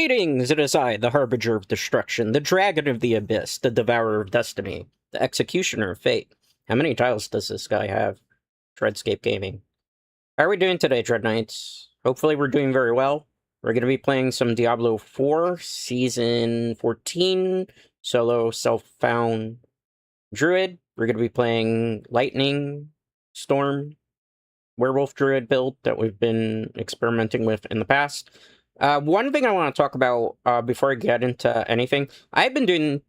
Greetings, it is I, the Harbinger of Destruction, the Dragon of the Abyss, the Devourer of Destiny, the Executioner of Fate. How many titles does this guy have? Dreadscape Gaming. How are we doing today, Dread Knights? Hopefully we're doing very well. We're going to be playing some Diablo IV, Season 14, solo self-found Druid. We're going to be playing Lightning, Storm, Werewolf Druid build that we've been experimenting with in the past. One thing I want to talk about before I get into anything, I've been doing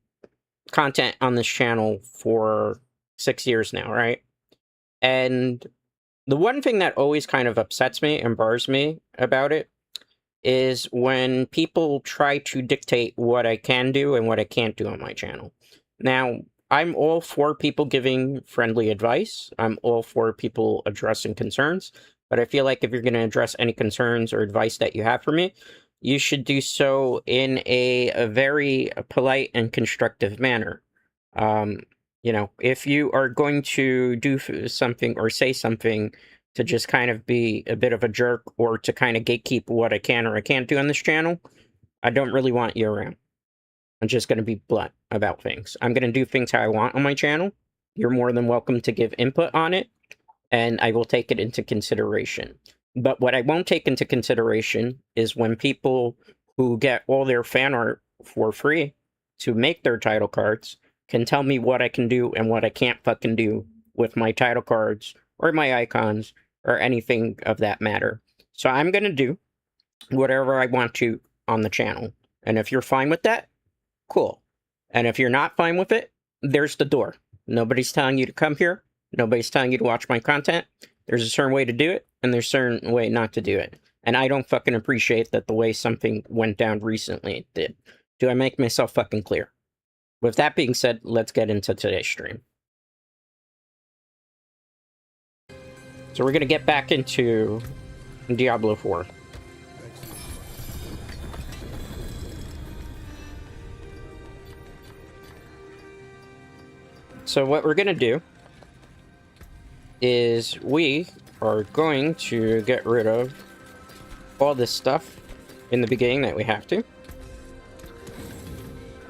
content on this channel for 6 years now, right? And the one thing that always kind of upsets me and bars me about it is when people try to dictate what I can do and what I can't do on my channel. Now, I'm all for people giving friendly advice. I'm all for people addressing concerns. But I feel like if you're going to address any concerns or advice that you have for me, you should do so in a very polite and constructive manner. If you are going to do something or say something to just kind of be a bit of a jerk or to kind of gatekeep what I can or I can't do on this channel, I don't really want you around. I'm just going to be blunt about things. I'm going to do things how I want on my channel. You're more than welcome to give input on it, and I will take it into consideration. But what I won't take into consideration is when people who get all their fan art for free to make their title cards can tell me what I can do and what I can't fucking do with my title cards or my icons or anything of that matter. So I'm going to do whatever I want to on the channel. And if you're fine with that, cool. And if you're not fine with it, there's the door. Nobody's telling you to come here. Nobody's telling you to watch my content. There's a certain way to do it, and there's a certain way not to do it. And I don't fucking appreciate that the way something went down recently did. Do I make myself fucking clear? With that being said, let's get into today's stream. So we're going to get back into Diablo IV. So what we're going to do is we are going to get rid of all this stuff in the beginning that we have to.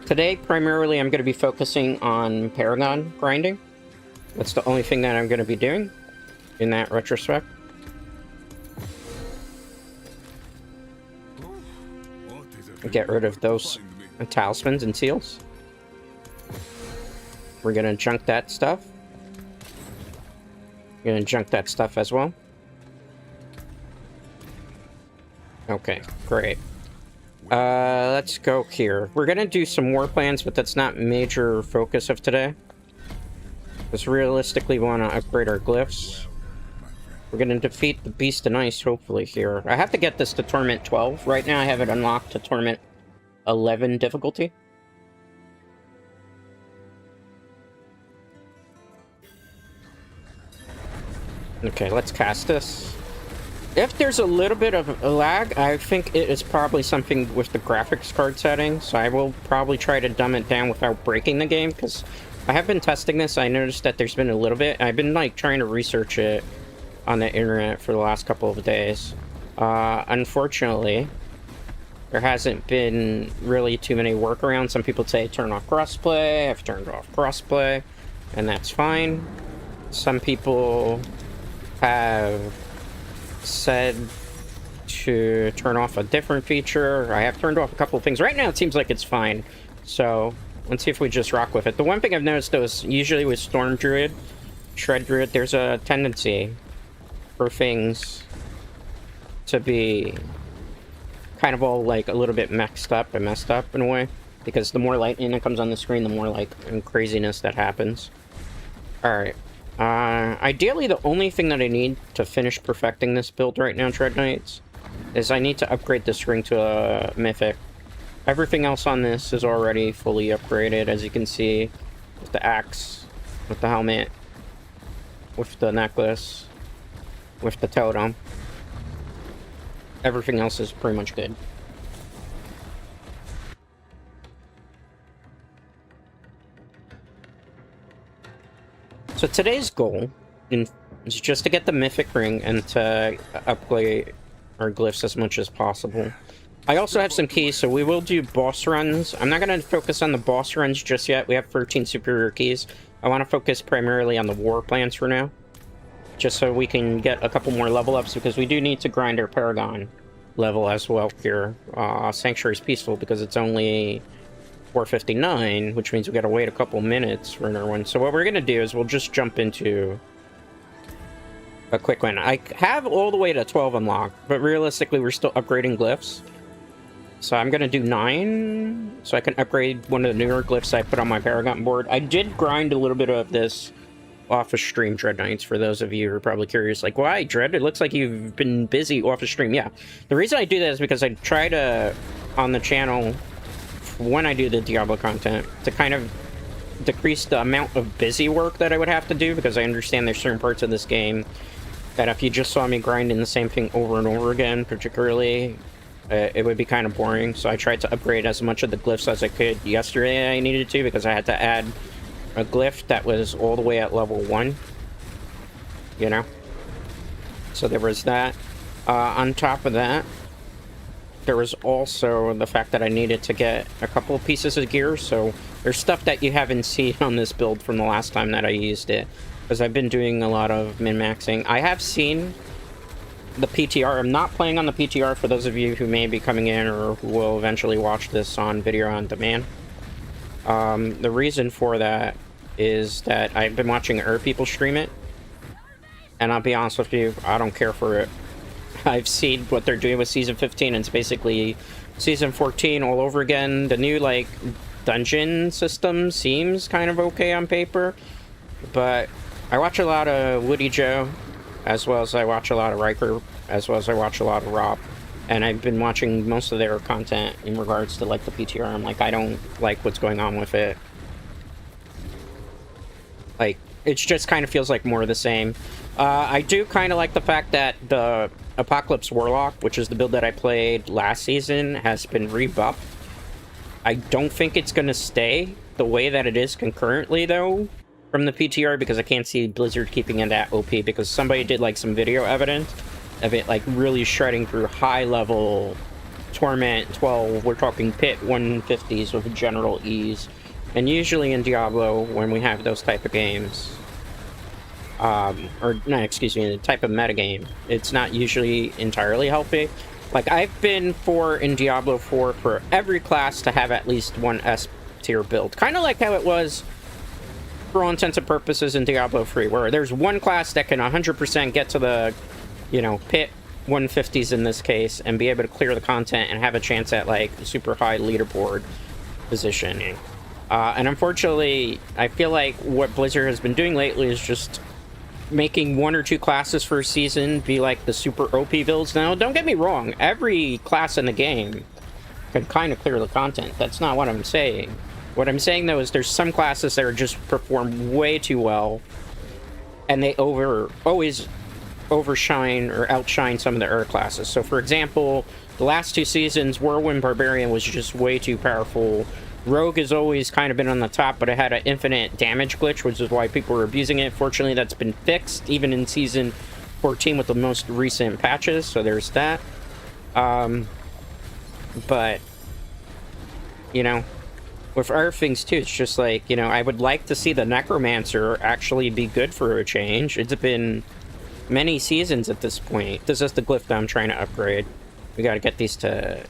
Today, primarily, I'm going to be focusing on Paragon grinding. That's the only thing that I'm going to be doing in that retrospect. Get rid of those talismans and seals. We're going to junk that stuff. We're going to junk that stuff as well. Okay, great. Let's go here. We're going to do some war plans, but that's not major focus of today. Because realistically, we want to upgrade our glyphs. We're going to defeat the Beast of Ice, hopefully, here. I have to get this to Torment 12. Right now, I have it unlocked to Torment 11 difficulty. Okay, let's cast this. If there's a little bit of a lag, I think it is probably something with the graphics card settings. So I will probably try to dumb it down without breaking the game, because I have been testing this. I noticed that there's been a little bit. I've been like trying to research it on the internet for the last couple of days. Unfortunately, there hasn't been really too many workarounds. Some people say turn off crossplay. I've turned off crossplay, and that's fine. Some people have said to turn off a different feature. I have turned off a couple of things. Right now it seems like it's fine. So let's see if we just rock with it. The one thing I've noticed though is usually with Storm Druid, Shred Druid, there's a tendency for things to be kind of all like a little bit messed up in a way. Because the more lightning that comes on the screen, the more like craziness that happens. Alright. Ideally, the only thing that I need to finish perfecting this build right now, Dread Knights, is I need to upgrade this ring to a mythic. Everything else on this is already fully upgraded, as you can see, with the axe, with the helmet, with the necklace, with the totem. Everything else is pretty much good. So today's goal is just to get the mythic ring and to upgrade our glyphs as much as possible. I also have some keys, so we will do boss runs. I'm not going to focus on the boss runs just yet. We have 13 superior keys. I want to focus primarily on the war plans for now, just so we can get a couple more level ups, because we do need to grind our Paragon level as well here. Sanctuary's peaceful because it's only 4:59, which means we got to wait a couple minutes for another one. So what we're going to do is we'll just jump into a quick one. I have all the way to 12 unlocked, but realistically we're still upgrading glyphs. So I'm going to do 9, so I can upgrade one of the newer glyphs I put on my Paragon board. I did grind a little bit of this off of stream, Dread Knights, for those of you who are probably curious, like, why, Dread? It looks like you've been busy off of stream. Yeah, the reason I do that is because I try to, on the channel, when I do the Diablo content, to kind of decrease the amount of busy work that I would have to do, because I understand there's certain parts of this game that if you just saw me grinding the same thing over and over again, particularly, it would be kind of boring. So I tried to upgrade as much of the glyphs as I could yesterday. I needed to, because I had to add a glyph that was all the way at level 1, you know? So there was that. On top of that, there was also the fact that I needed to get a couple of pieces of gear. So there's stuff that you haven't seen on this build from the last time that I used it, because I've been doing a lot of min-maxing. I have seen the PTR. I'm not playing on the PTR for those of you who may be coming in or who will eventually watch this on video on demand. The reason for that is that I've been watching other people stream it, and I'll be honest with you, I don't care for it. I've seen what they're doing with Season 15, and it's basically Season 14 all over again. The new, like, dungeon system seems kind of okay on paper, but I watch a lot of Woody Joe, as well as I watch a lot of Riker, as well as I watch a lot of Rob, and I've been watching most of their content in regards to, like, the PTR. I'm like, I don't like what's going on with it. Like, it just kind of feels like more of the same. I do kind of like the fact that the Apocalypse Warlock, which is the build that I played last season, has been rebuffed. I don't think it's going to stay the way that it is concurrently, though, from the PTR, because I can't see Blizzard keeping it at OP, because somebody did, like, some video evidence of it, like, really shredding through high-level Torment 12. We're talking Pit 150s with general ease. And usually in Diablo, when we have those type of games, or, no, excuse me, the type of metagame, it's not usually entirely healthy. Like, I've been for, in Diablo 4, for every class to have at least one S-tier build. Kind of like how it was, for all intents and purposes, in Diablo 3, where there's one class that can 100% get to the, you know, Pit 150s in this case, and be able to clear the content and have a chance at, like, super high leaderboard positioning. And unfortunately, I feel like what Blizzard has been doing lately is just making one or two classes for a season be like the super OP builds. Now, don't get me wrong, every class in the game can kind of clear the content. That's not what I'm saying. What I'm saying, though, is there's some classes that are just perform way too well, and they always overshine or outshine some of the other classes. So, for example, the last 2 seasons, Whirlwind Barbarian was just way too powerful. Rogue has always kind of been on the top, but it had an infinite damage glitch, which is why people were abusing it. Fortunately, that's been fixed, even in Season 14 with the most recent patches, so there's that. But, you know, with other things, too, it's just like, you know, I would like to see the Necromancer actually be good for a change. It's been many seasons at this point. This is the glyph that I'm trying to upgrade. We gotta get these to...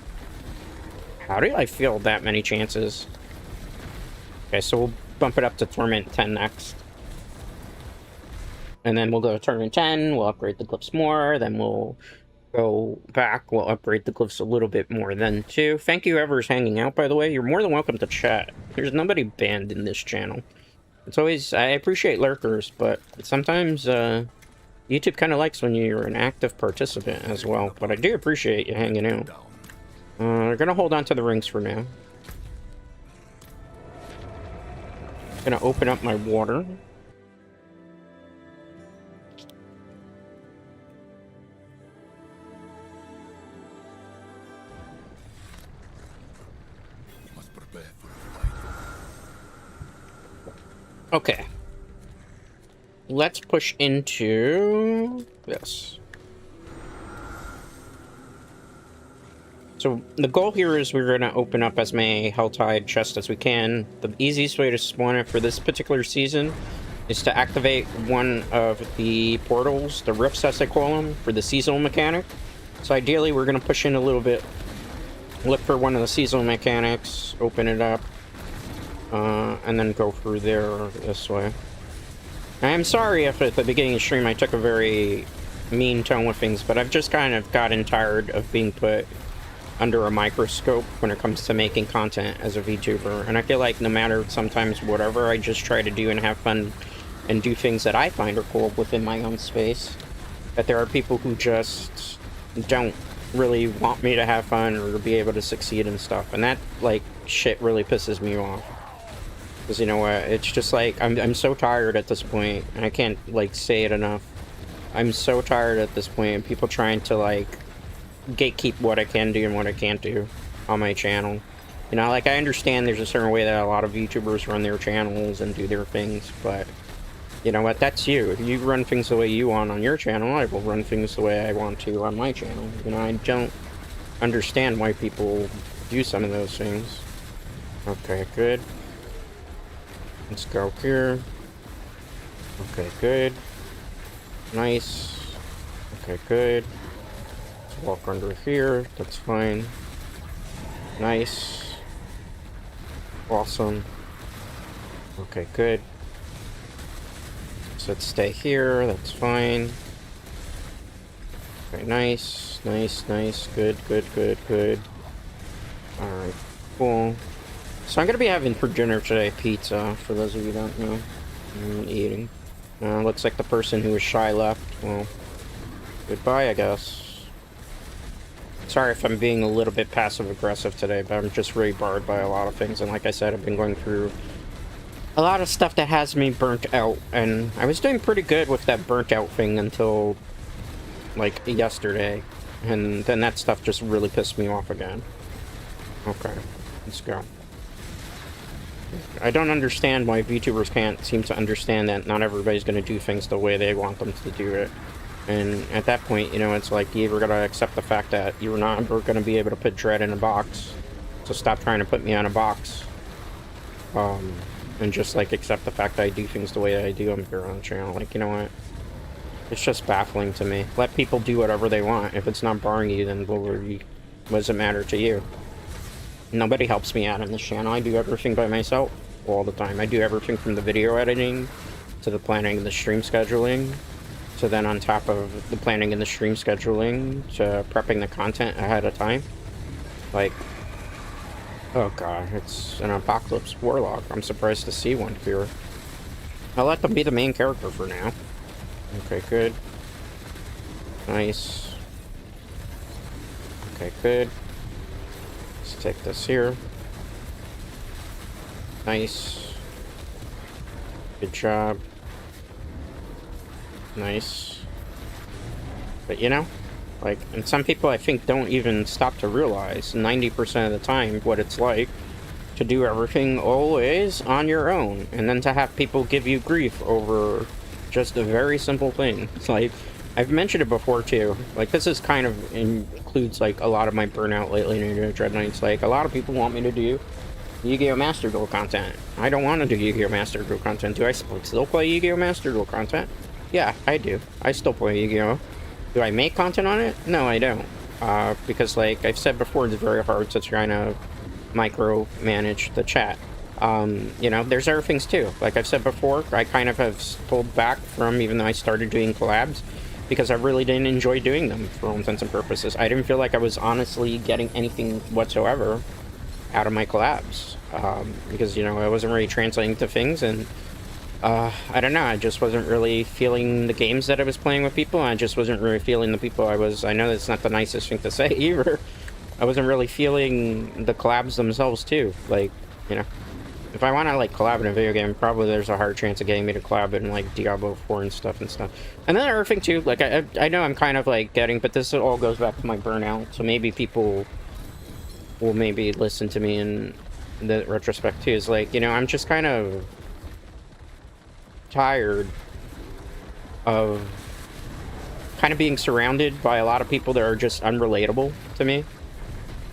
How do I feel that many chances? Okay, so we'll bump it up to Torment 10 next. And then we'll go to Torment 10, we'll upgrade the glyphs more, then we'll go back, we'll upgrade the glyphs a little bit more then too. Thank you whoever's hanging out, by the way. You're more than welcome to chat. There's nobody banned in this channel. It's always, I appreciate lurkers, but sometimes YouTube kind of likes when you're an active participant as well. But I do appreciate you hanging out. We're gonna hold on to the rings for now. Gonna open up my water. Okay. Let's push into this. So the goal here is we're going to open up as many Helltide chests as we can. The easiest way to spawn it for this particular season is to activate one of the portals, the rifts as they call them, for the seasonal mechanic. So ideally we're going to push in a little bit, look for one of the seasonal mechanics, open it up, and then go through there this way. I am sorry if at the beginning of the stream I took a very mean tone with things, but I've just kind of gotten tired of being put under a microscope when it comes to making content as a VTuber. And I feel like no matter sometimes whatever, I just try to do and have fun and do things that I find are cool within my own space. That there are people who just don't really want me to have fun or to be able to succeed and stuff. And that, like, shit really pisses me off. Because, you know what, it's just like, I'm so tired at this point, and I can't, like, say it enough. I'm so tired at this point of people trying to, like, gatekeep what I can do and what I can't do on my channel. You know, like, I understand there's a certain way that a lot of YouTubers run their channels and do their things, but you know what, that's you. If you run things the way you want on your channel, I will run things the way I want to on my channel. You know, I don't understand why people do some of those things. Okay, good. Let's go here. Okay, good. Nice. Okay, good. Walk under here, that's fine. Nice. Awesome. Okay, good. So let's stay here, that's fine. Okay, nice, nice, nice, good, good, good, good. Alright, cool. So I'm gonna be having for dinner today pizza, for those of you who don't know. I'm eating. Looks like the person who was shy left. Well, goodbye, I guess. Sorry if I'm being a little bit passive-aggressive today, but I'm just really bored by a lot of things. And like I said, I've been going through a lot of stuff that has me burnt out. And I was doing pretty good with that burnt out thing until, like, yesterday. And then that stuff just really pissed me off again. Okay, let's go. I don't understand why VTubers can't seem to understand that not everybody's going to do things the way they want them to do it. And at that point, you know, it's like you either gotta accept the fact that you're not ever gonna be able to put Dread in a box. So stop trying to put me on a box. And just, like, accept the fact that I do things the way I do them here on the channel. Like, you know what? It's just baffling to me. Let people do whatever they want. If it's not barring you, then what does it matter to you? Nobody helps me out on this channel. I do everything by myself all the time. I do everything from the video editing to the planning and the stream scheduling. So then on top of the planning and the stream scheduling to prepping the content ahead of time. Like, oh god, it's an Apocalypse Warlock. I'm surprised to see one here. I'll let them be the main character for now. Okay, good. Nice. Okay, good. Let's take this here. Nice. Good job. Nice. But you know, like, and some people I think don't even stop to realize 90% of the time what it's like to do everything always on your own, and then to have people give you grief over just a very simple thing. It's like, I've mentioned it before too, like, this is kind of includes like a lot of my burnout lately in Dread Knights. Like, a lot of people want me to do Yu-Gi-Oh! Master Duel content. I don't want to do Yu-Gi-Oh! Master Duel content. Do I still play Yu-Gi-Oh! Master Duel content? Yeah, I do. I still play Yu-Gi-Oh! Do I make content on it? No, I don't. Because, like I've said before, it's very hard to try to micromanage the chat. You know, there's other things too. Like I've said before, I kind of have pulled back from, even though I started doing collabs, because I really didn't enjoy doing them for all intents and purposes. I didn't feel like I was honestly getting anything whatsoever out of my collabs. Because, you know, I wasn't really translating to things, and I don't know, I just wasn't really feeling the games that I was playing with people. I just wasn't really feeling the people I know that's not the nicest thing to say either. I wasn't really feeling the collabs themselves too. Like, you know, if I want to, like, collab in a video game, probably there's a hard chance of getting me to collab in, like, Diablo IV and stuff. And then another thing too, like, I know I'm kind of, like, but this all goes back to my burnout, so maybe people will maybe listen to me in the retrospect too. Is like, you know, I'm just kind of tired of kind of being surrounded by a lot of people that are just unrelatable to me.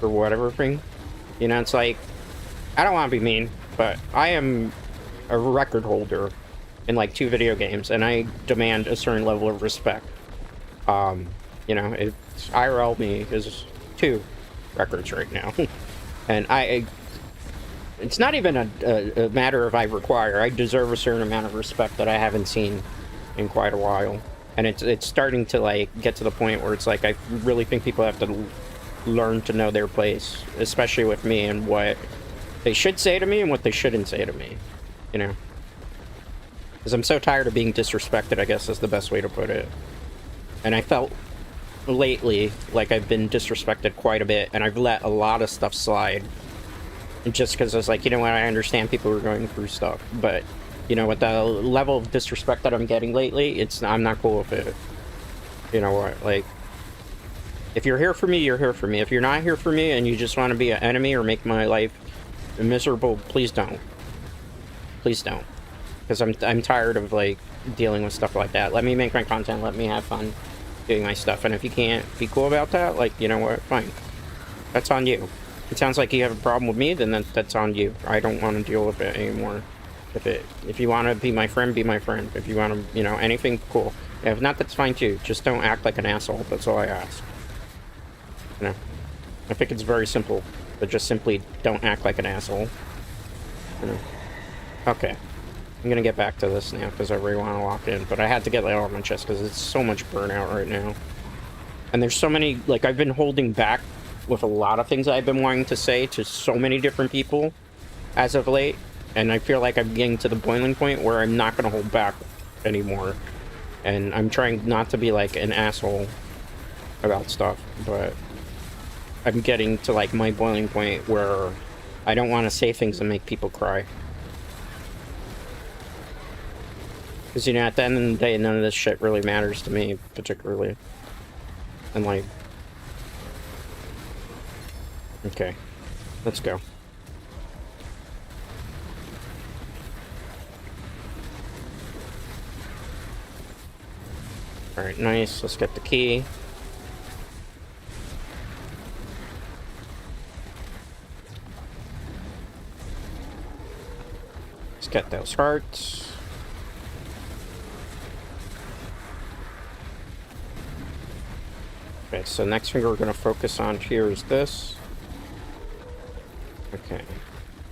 for whatever thing. You know, it's like, I don't want to be mean, but I am a record holder in like 2 video games, and I demand a certain level of respect. You know, it's IRL me is 2 records right now. And it's not even a matter of I require. I deserve a certain amount of respect that I haven't seen in quite a while. And it's starting to like get to the point where it's like I really think people have to learn to know their place, especially with me, and what they should say to me and what they shouldn't say to me, you know? Because I'm so tired of being disrespected, I guess is the best way to put it. And I felt lately like I've been disrespected quite a bit, and I've let a lot of stuff slide. Just because I was like, you know what, I understand people are going through stuff, but, you know, with the level of disrespect that I'm getting lately, I'm not cool with it. You know what, like, if you're here for me, you're here for me. If you're not here for me and you just want to be an enemy or make my life miserable, please don't. Please don't. Because I'm tired of, like, dealing with stuff like that. Let me make my content, let me have fun doing my stuff, and if you can't be cool about that, like, you know what, fine. That's on you. It sounds like you have a problem with me, then that's on you. I don't want to deal with it anymore. If you want to be my friend, be my friend. If you want to, you know, anything, cool. If not, that's fine too. Just don't act like an asshole. That's all I ask. You know, I think it's very simple, but just simply don't act like an asshole. You know. Okay, I'm gonna get back to this now because I really want to lock in, but I had to get that off my chest because it's so much burnout right now. And there's so many, like, I've been holding back with a lot of things I've been wanting to say to so many different people as of late, and I feel like I'm getting to the boiling point where I'm not gonna hold back anymore. And I'm trying not to be like an asshole about stuff, but I'm getting to like my boiling point where I don't want to say things that make people cry. Because, you know, at the end of the day, none of this shit really matters to me, particularly. And, like... Okay. Let's go. Alright, nice. Let's get the key. Let's get those hearts. Okay, so next thing we're going to focus on here is this. Okay.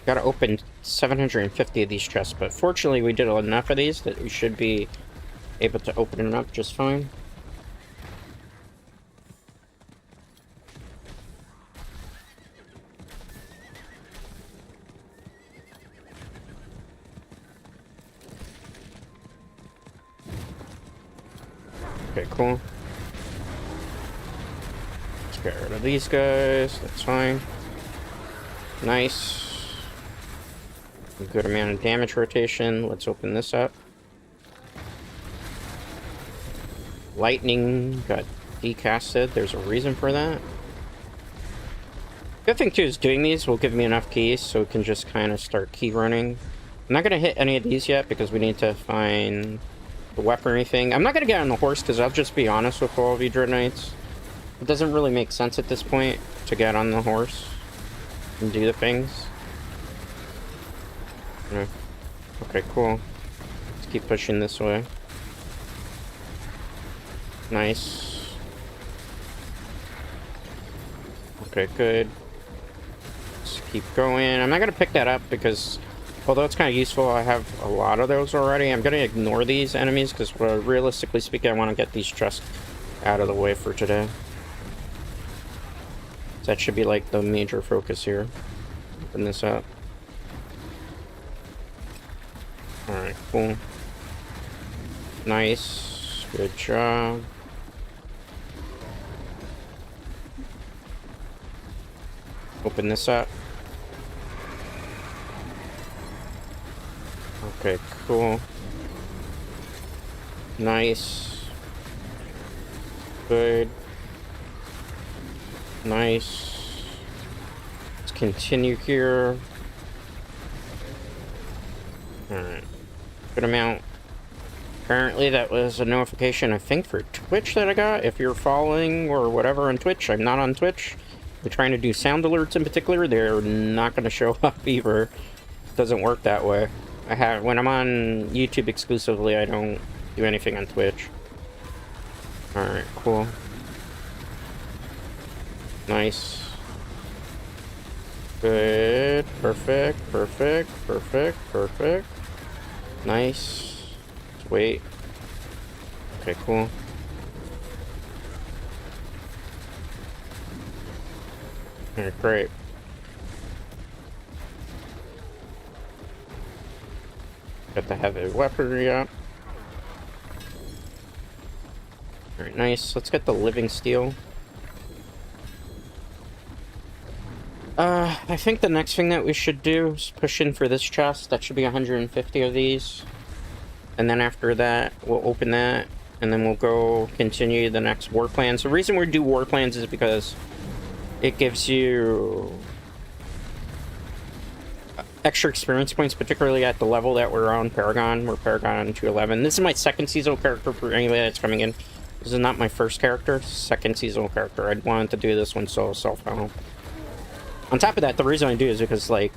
Gotta open 750 of these chests, but fortunately we did enough of these that we should be able to open it up just fine. Okay, cool. Let's get rid of these guys. That's fine. Nice. A good amount of damage rotation. Let's open this up. Lightning got decasted. There's a reason for that. Good thing too is doing these will give me enough keys so we can just kind of start key running. I'm not going to hit any of these yet because we need to find the weaponry thing. I'm not going to get on the horse because I'll just be honest with all of you Dread Knights. It doesn't really make sense at this point to get on the horse and do the things. Yeah. Okay, cool. Let's keep pushing this way. Nice. Okay, good. Let's keep going. I'm not going to pick that up because, although it's kind of useful, I have a lot of those already. I'm going to ignore these enemies because, realistically speaking, I want to get these chests out of the way for today. So that should be like the major focus here. Open this up. Alright, cool. Nice. Good job. Open this up. Okay, cool. Nice. Good. Nice. Let's continue here. Alright. Good amount. Apparently that was a notification, I think, for Twitch that I got. If you're following or whatever on Twitch, I'm not on Twitch. We're trying to do sound alerts in particular. They're not going to show up either. Doesn't work that way. When I'm on YouTube exclusively, I don't do anything on Twitch. Alright, cool. Nice. Good. Perfect. Perfect. Perfect. Perfect. Nice. Let's wait. Okay, cool. Alright, great. Got the heavy weaponry up. Alright, nice. Let's get the living steel. I think the next thing that we should do is push in for this chest. That should be 150 of these. And then after that, we'll open that. And then we'll go continue the next war plans. The reason we do war plans is because it gives you extra experience points, particularly at the level that we're on, Paragon. We're Paragon 211. This is my second seasonal character for anybody that's coming in. This is not my first character, second seasonal character. I'd wanted to do this one solo self-help. On top of that, the reason I do is because, like,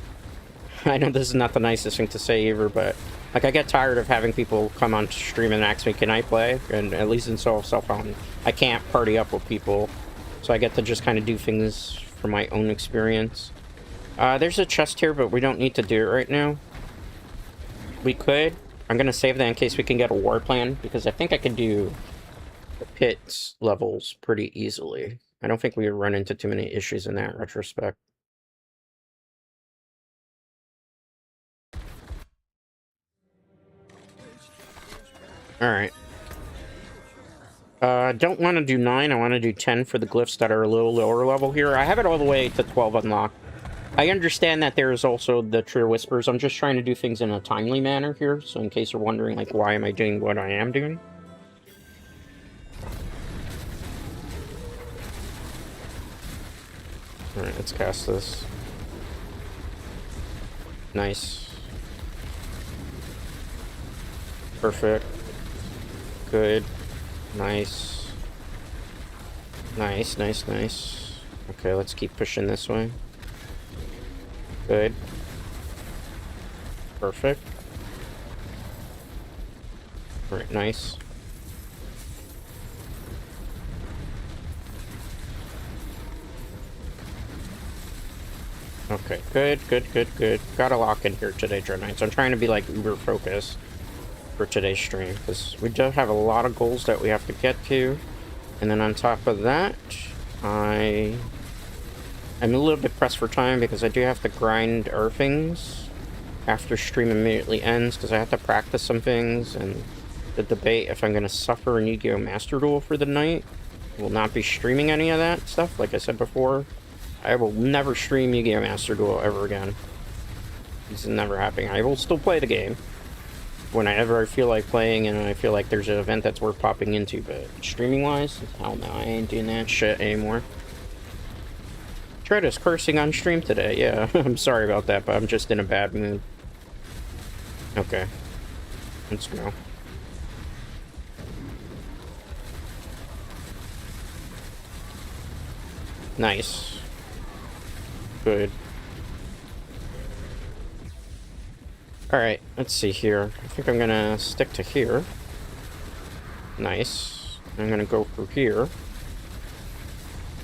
I know this is not the nicest thing to say either, but, like, I get tired of having people come on stream and ask me, can I play? And at least in solo self-help, I can't party up with people. So I get to just kind of do things for my own experience. There's a chest here, but we don't need to do it right now. We could. I'm going to save that in case we can get a war plan, because I think I can do the pits levels pretty easily. I don't think we would run into too many issues in that retrospect. Alright. Don't want to do 9. I want to do 10 for the glyphs that are a little lower level here. I have it all the way to 12 unlocked. I understand that there is also the True Whispers. I'm just trying to do things in a timely manner here. So in case you're wondering, like, why am I doing what I am doing? Alright, let's cast this. Nice. Perfect. Good. Nice. Nice, nice, nice. Okay, let's keep pushing this way. Good. Perfect. Alright, nice. Okay, good, good, good, good. Gotta lock in here today, Dread Knights. I'm trying to be, like, uber focused for today's stream, because we do have a lot of goals that we have to get to. And then on top of that, I'm a little bit pressed for time because I do have to grind things after stream immediately ends, because I have to practice some things and the debate if I'm going to suffer an Yu-Gi-Oh! Master Duel for the night. I will not be streaming any of that stuff, like I said before. I will never stream Yu-Gi-Oh! Master Duel ever again. This is never happening. I will still play the game whenever I feel like playing and I feel like there's an event that's worth popping into, but streaming-wise, hell no, I ain't doing that shit anymore. Tread is cursing on stream today, yeah. I'm sorry about that, but I'm just in a bad mood. Okay. Let's go. Nice. Good. Alright, let's see here. I think I'm gonna stick to here. Nice. I'm gonna go through here.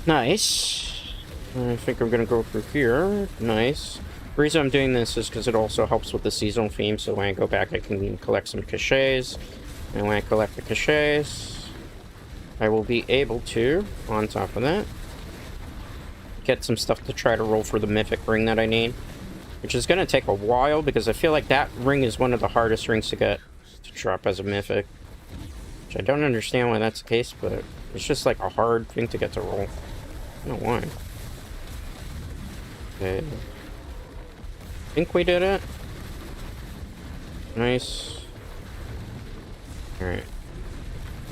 Nice. I think I'm gonna go through here. Nice. The reason I'm doing this is because it also helps with the seasonal theme, so when I go back I can collect some cachets. And when I collect the cachets, I will be able to, on top of that, get some stuff to try to roll for the mythic ring that I need. Which is going to take a while, because I feel like that ring is one of the hardest rings to get to drop as a mythic. Which I don't understand why that's the case, but it's just like a hard thing to get to roll. I don't know why. Okay. I think we did it. Nice. Alright.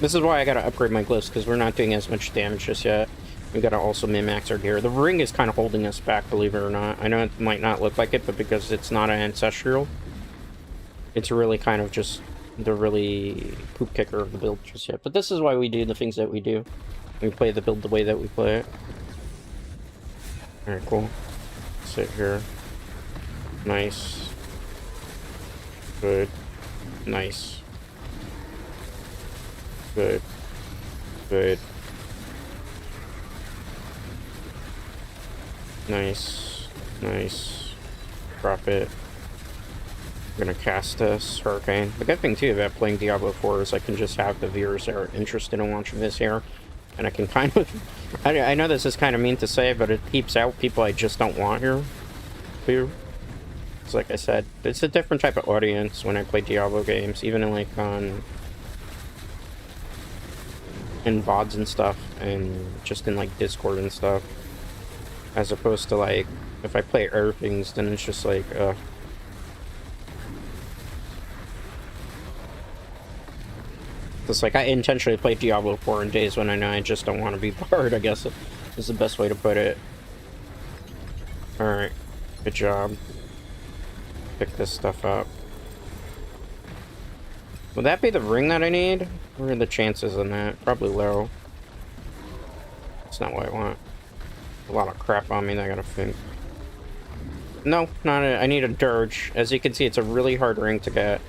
This is why I gotta upgrade my glyphs, because we're not doing as much damage just yet. We gotta also min-max our gear. The ring is kind of holding us back, believe it or not. I know it might not look like it, but because it's not an ancestral, it's really kind of just the really poop kicker of the build just yet. But this is why we do the things that we do. We play the build the way that we play it. Alright, cool. Sit here. Nice. Good. Nice. Good. Good. Nice. Nice. Drop it. I'm gonna cast this Hurricane. The good thing too about playing Diablo 4 is I can just have the viewers that are interested in watching this here, and I can kind of... I know this is kind of mean to say, but it keeps out people I just don't want here. It's like I said, it's a different type of audience when I play Diablo games, even in like in VODs and stuff, and just in like Discord and stuff, as opposed to like if I play other things, then it's just like it's like I intentionally play Diablo 4 in days when I know I just don't want to be bored, I guess is the best way to put it. Alright, good job. Pick this stuff up. Would that be the ring that I need? What are the chances on that? Probably low. That's not what I want. A lot of crap on me that I gotta think. No, not it. I need a dirge. As you can see, it's a really hard ring to get.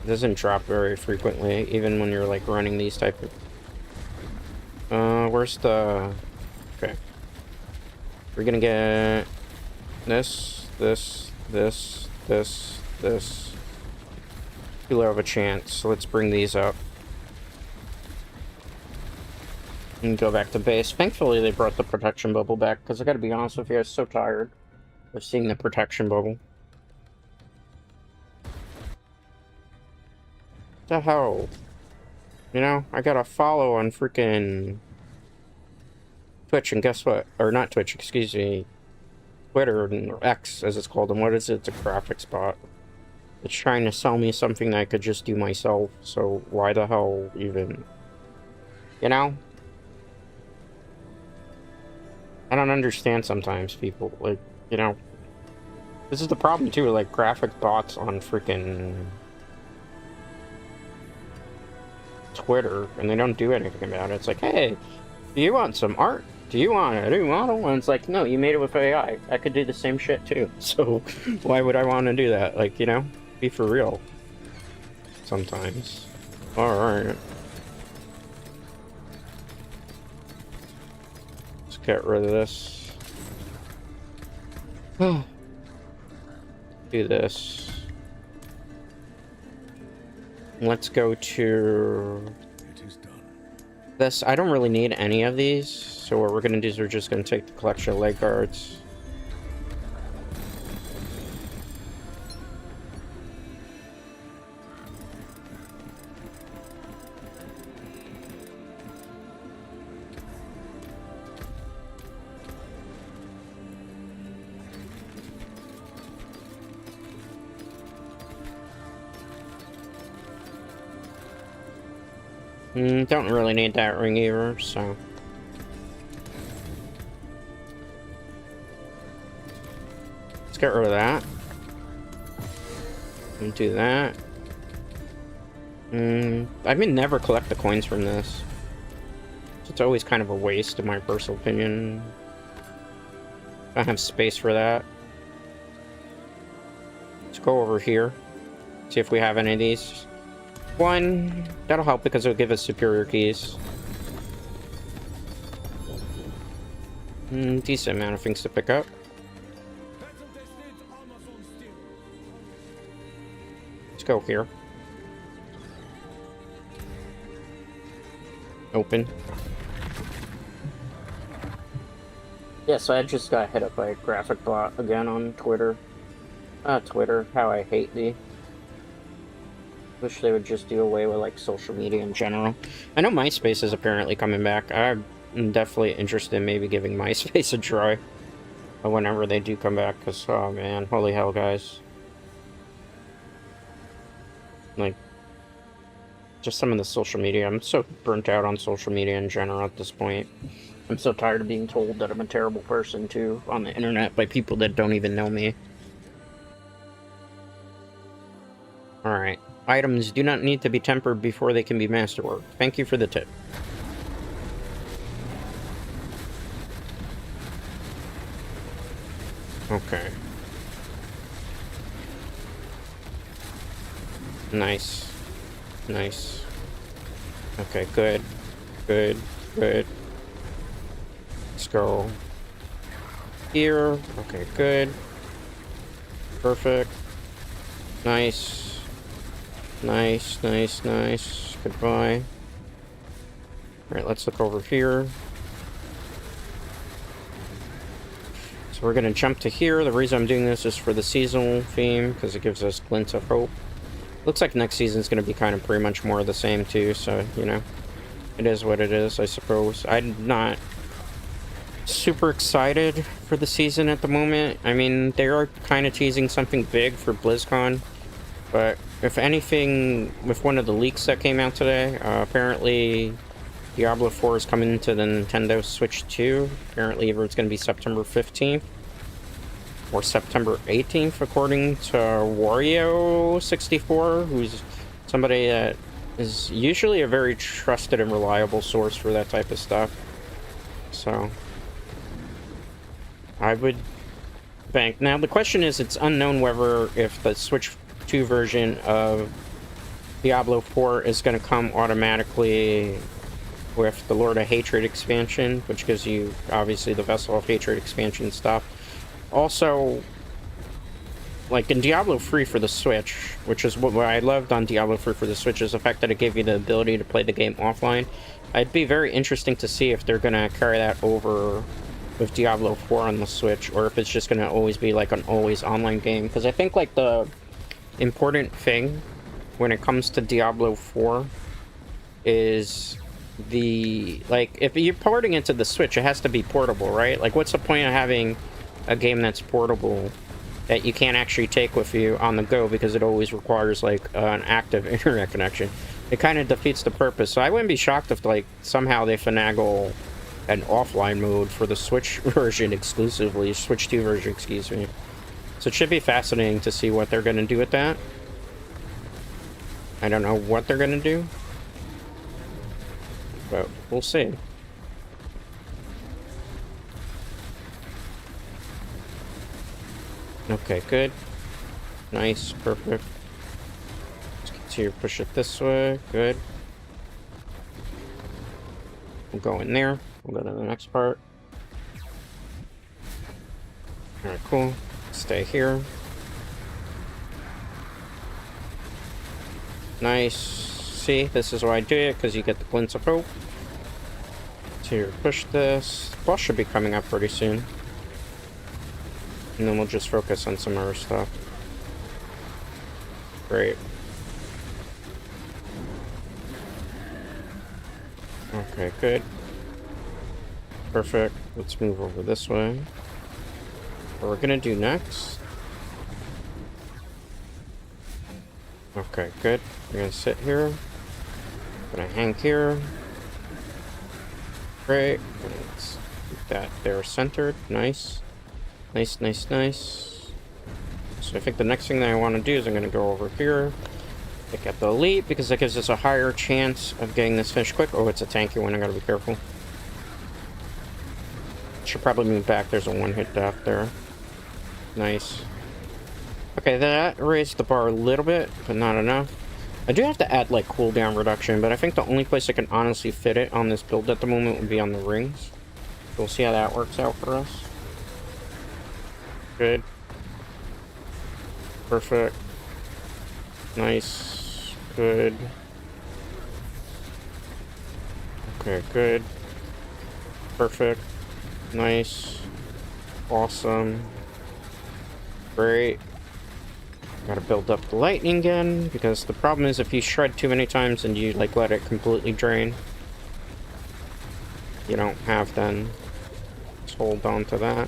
It doesn't drop very frequently, even when you're like running these type of... where's the... Okay. We're gonna get... this, this, this, this, this. Too low of a chance, so let's bring these up. And go back to base. Thankfully they brought the protection bubble back, because I gotta be honest with you, I was so tired of seeing the protection bubble. The hell? You know, I got a follow on freaking Twitch, and guess what? Or not Twitch, excuse me. Twitter, or X as it's called, and what is it? It's a graphics bot. It's trying to sell me something that I could just do myself, so why the hell even? You know? I don't understand sometimes people, like, you know. This is the problem too, like graphic bots on freaking Twitter, and they don't do anything about it. It's like, hey, do you want some art? Do you want a new model? And it's like, no, you made it with AI. I could do the same shit too. So why would I want to do that? Like, you know, be for real. Sometimes. Alright. Let's get rid of this. Do this. Let's go to this. I don't really need any of these, so what we're gonna do is we're just gonna take the collection of leg guards. Don't really need that ring either, so... Let's get rid of that. And do that. I may never collect the coins from this. It's always kind of a waste, in my personal opinion. I don't have space for that. Let's go over here. See if we have any of these. One, that'll help because it'll give us superior keys. Decent amount of things to pick up. Let's go here. Open. Yeah, so I just got hit up by a graphic bot again on Twitter. Twitter, how I hate thee. Wish they would just do away with like social media in general. I know MySpace is apparently coming back. I'm definitely interested in maybe giving MySpace a try whenever they do come back, because oh man, holy hell, guys. Like, just some of the social media. I'm so burnt out on social media in general at this point. I'm so tired of being told that I'm a terrible person too on the internet by people that don't even know me. Alright. Items do not need to be tempered before they can be masterwork. Thank you for the tip. Okay. Nice. Nice. Okay, good. Good. Good. Let's go here. Okay, good. Perfect. Nice. Nice, nice, nice. Goodbye. Alright, let's look over here. So we're gonna jump to here. The reason I'm doing this is for the seasonal theme, because it gives us glints of hope. Looks like next season's gonna be kind of pretty much more of the same too, so, you know. It is what it is, I suppose. I'm not super excited for the season at the moment. I mean, they are kind of teasing something big for BlizzCon, but if anything, with one of the leaks that came out today, apparently Diablo 4 is coming to the Nintendo Switch 2. Apparently either it's going to be September 15th or September 18th, according to Wario64, who's somebody that is usually a very trusted and reliable source for that type of stuff. So I would bank. Now the question is, it's unknown whether if the Switch 2 version of Diablo 4 is going to come automatically with the Lord of Hatred expansion, which gives you obviously the Vessel of Hatred expansion stuff. Also, like in Diablo 3 for the Switch, which is what I loved on Diablo 3 for the Switch, is the fact that it gave you the ability to play the game offline. It'd be very interesting to see if they're going to carry that over with Diablo 4 on the Switch, or if it's just going to always be like an always online game. Because I think like the important thing when it comes to Diablo 4 is the, like, if you're porting into the Switch, it has to be portable, right? Like, what's the point of having a game that's portable that you can't actually take with you on the go, because it always requires like an active internet connection? It kind of defeats the purpose. So I wouldn't be shocked if like somehow they finagle an offline mode for the Switch version exclusively, Switch 2 version, excuse me. So it should be fascinating to see what they're going to do with that. I don't know what they're going to do, but we'll see. Okay, good. Nice, perfect. Let's continue to push it this way. Good. We'll go in there. We'll go to the next part. Alright, cool. Stay here. Nice. See, this is why I do it, because you get the glints of hope. To push this. Boss should be coming up pretty soon. And then we'll just focus on some other stuff. Great. Okay, good. Perfect. Let's move over this way. What we're gonna do next. Okay, good. We're gonna sit here. Gonna hang here. Great. Let's keep that there centered. Nice. Nice, nice, nice. So I think the next thing that I want to do is I'm going to go over here, pick up the elite, because that gives us a higher chance of getting this finished quick. Oh, it's a tanky one. I got to be careful. Should probably move back. There's a one-hit death there. Nice. Okay, that raised the bar a little bit, but not enough. I do have to add, like, cooldown reduction, but I think the only place I can honestly fit it on this build at the moment would be on the rings. We'll see how that works out for us. Good. Perfect. Nice. Good. Okay, good. Perfect. Nice. Awesome. Great. Gotta build up the lightning again, because the problem is if you shred too many times and you like let it completely drain, you don't have then. Just hold on to that.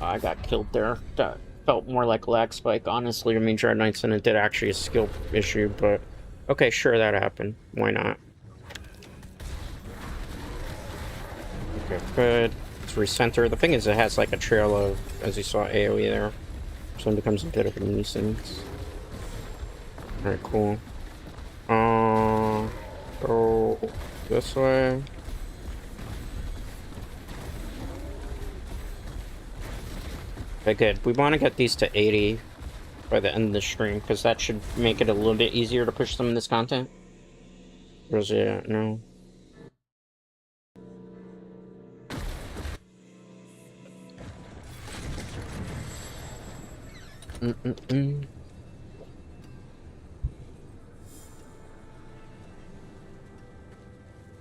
I got killed there. That felt more like lag spike, honestly, to me, Dread Knights, than it did actually a skill issue, but okay, sure, that happened. Why not? Okay, good. Let's recenter. The thing is, it has like a trail of, as you saw, AoE there. So it becomes a bit of a nuisance. Alright, cool. Go this way. Okay, good. We want to get these to 80 by the end of the stream, because that should make it a little bit easier to push some of this content. Rosia, no.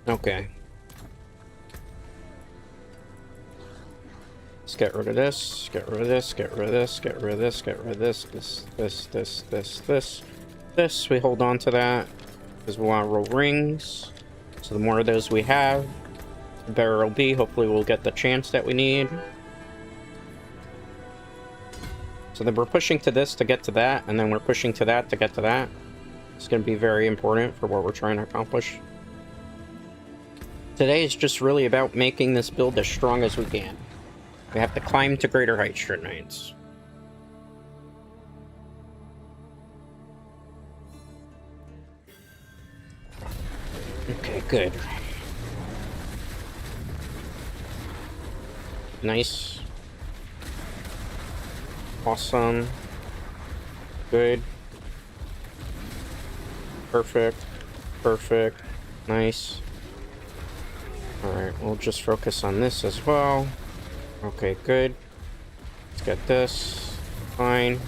Okay. Let's get rid of this, get rid of this, get rid of this, get rid of this, get rid of this. We hold on to that, because we want to roll rings. So the more of those we have, the better it'll be. Hopefully we'll get the chance that we need. So then we're pushing to this to get to that, and then we're pushing to that to get to that. It's going to be very important for what we're trying to accomplish. Today is just really about making this build as strong as we can. We have to climb to greater heights, Dread Knights. Okay, good. Nice. Awesome. Good. Perfect. Perfect. Nice. Alright, we'll just focus on this as well. Okay, good. Let's get this. Fine.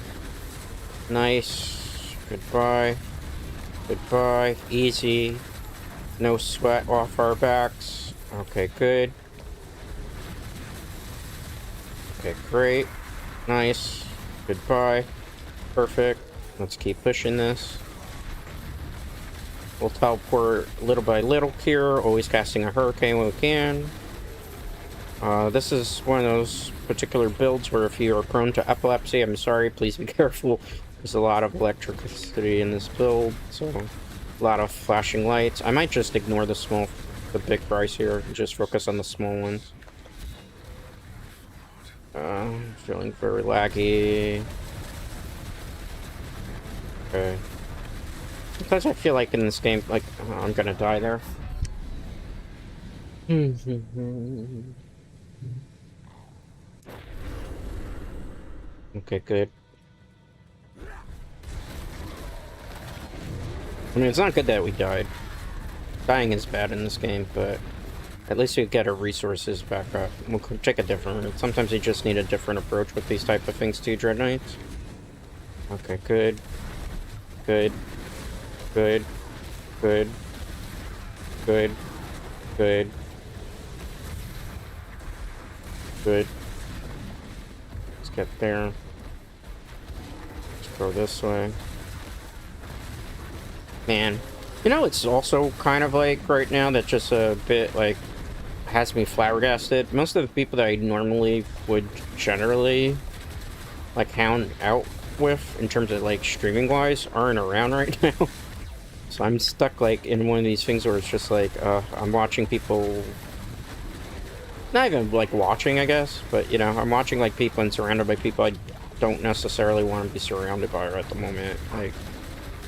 Nice. Goodbye. Goodbye. Easy. No sweat off our backs. Okay, good. Okay, great. Nice. Goodbye. Perfect. Let's keep pushing this. We'll teleport little by little here, always casting a hurricane when we can. This is one of those particular builds where if you are prone to epilepsy, I'm sorry, please be careful. There's a lot of electricity in this build, so a lot of flashing lights. I might just ignore the big price here and just focus on the small ones. Feeling very laggy. Okay. Sometimes I feel like in this game, like, I'm gonna die there. Okay, good. I mean, it's not good that we died. Dying is bad in this game, but at least we get our resources back up. We'll take a different route. Sometimes you just need a different approach with these type of things too, Dread Knights. Okay, good. Good. Good. Good. Good. Good. Good. Let's get there. Let's go this way. Man. You know, it's also kind of like right now that just a bit like has me flabbergasted. Most of the people that I normally would generally like hound out with in terms of like streaming wise aren't around right now. So I'm stuck like in one of these things where it's just like I'm watching people, not even like watching, I guess, but you know, I'm watching like people and surrounded by people I don't necessarily want to be surrounded by at the moment. Like,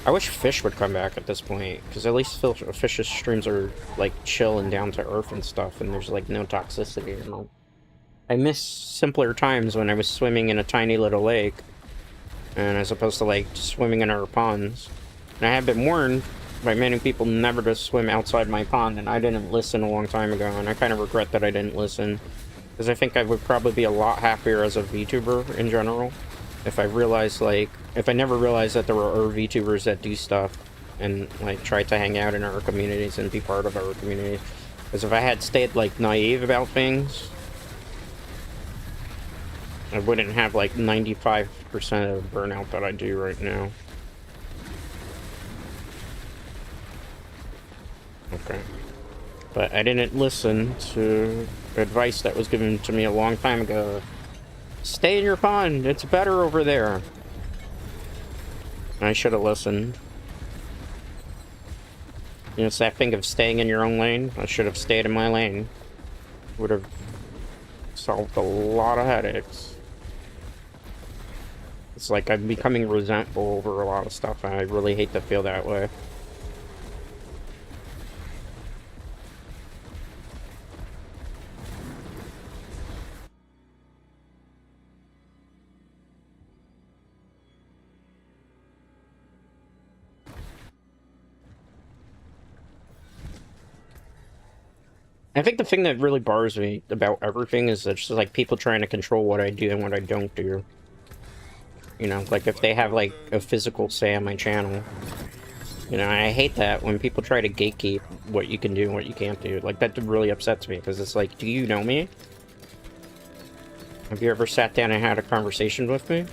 I wish Fish would come back at this point, because at least Fish's streams are like chill and down to earth and stuff, and there's like no toxicity and all. I miss simpler times when I was swimming in a tiny little lake, and as opposed to like swimming in our ponds. And I have been warned by many people never to swim outside my pond, and I didn't listen a long time ago, and I kind of regret that I didn't listen, because I think I would probably be a lot happier as a VTuber in general if I realized, like, if I never realized that there were VTubers that do stuff and like try to hang out in our communities and be part of our community. Because if I had stayed like naive about things, I wouldn't have like 95% of burnout that I do right now. Okay. But I didn't listen to advice that was given to me a long time ago. Stay in your pond, it's better over there. I should have listened. You know, it's that thing of staying in your own lane. I should have stayed in my lane. Would have solved a lot of headaches. It's like I'm becoming resentful over a lot of stuff, and I really hate to feel that way. I think the thing that really bothers me about everything is that just like people trying to control what I do and what I don't do. You know, like if they have like a physical say on my channel. You know, I hate that when people try to gatekeep what you can do and what you can't do. Like, that really upsets me, because it's like, do you know me? Have you ever sat down and had a conversation with me?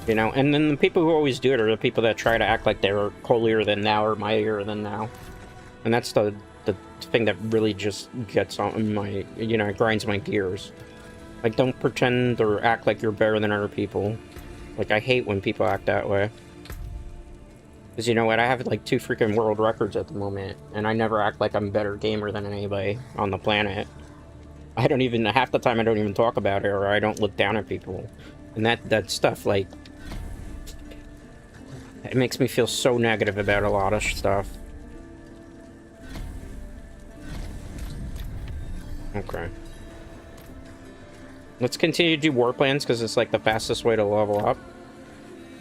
You know, and then the people who always do it are the people that try to act like they're holier than thou or mightier than thou. And that's the thing that really just gets on my, you know, it grinds my gears. Like, don't pretend or act like you're better than other people. Like, I hate when people act that way. Because you know what, I have like 2 freaking world records at the moment, and I never act like I'm a better gamer than anybody on the planet. I don't even, half the time I don't even talk about it, or I don't look down at people. And that stuff, like, it makes me feel so negative about a lot of stuff. Okay. Let's continue to do war plans, because it's like the fastest way to level up.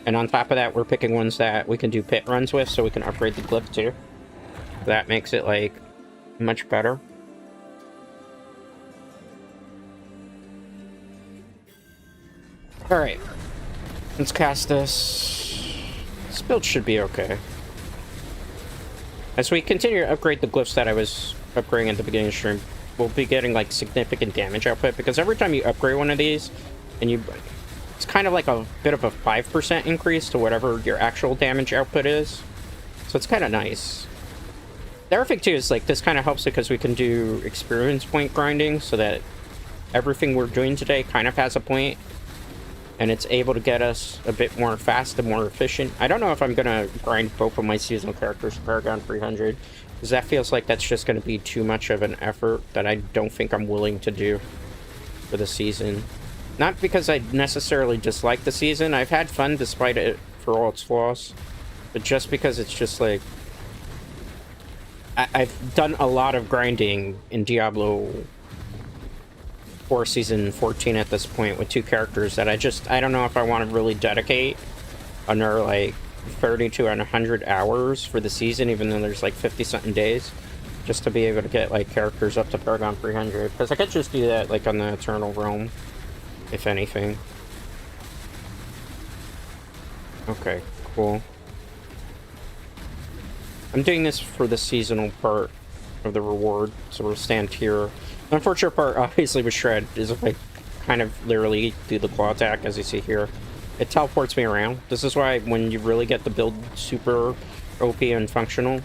And on top of that, we're picking ones that we can do pit runs with, so we can upgrade the glyph too. That makes it, like, much better. Alright. Let's cast this. This build should be okay. As we continue to upgrade the glyphs that I was upgrading at the beginning of the stream, we'll be getting, like, significant damage output, because every time you upgrade one of these, and you... It's kind of like a bit of a 5% increase to whatever your actual damage output is. So it's kind of nice. The other thing, too, is, like, this kind of helps because we can do experience point grinding, so that everything we're doing today kind of has a point, and it's able to get us a bit more fast and more efficient. I don't know if I'm going to grind both of my seasonal characters to Paragon 300, because that feels like that's just going to be too much of an effort that I don't think I'm willing to do for the season. Not because I necessarily dislike the season. I've had fun despite it for all its flaws. But just because it's just like... I've done a lot of grinding in Diablo 4 Season 14 at this point with 2 characters that I don't know if I want to really dedicate another like 30 to 100 hours for the season, even though there's like 50-something days. Just to be able to get like characters up to Paragon 300. Because I could just do that like on the Eternal Realm. If anything. Okay, cool. I'm doing this for the seasonal part of the reward, so we'll stand here. The unfortunate part, obviously, with Shred is if I kind of literally do the claw attack, as you see here, it teleports me around. This is why when you really get the build super OP and functional,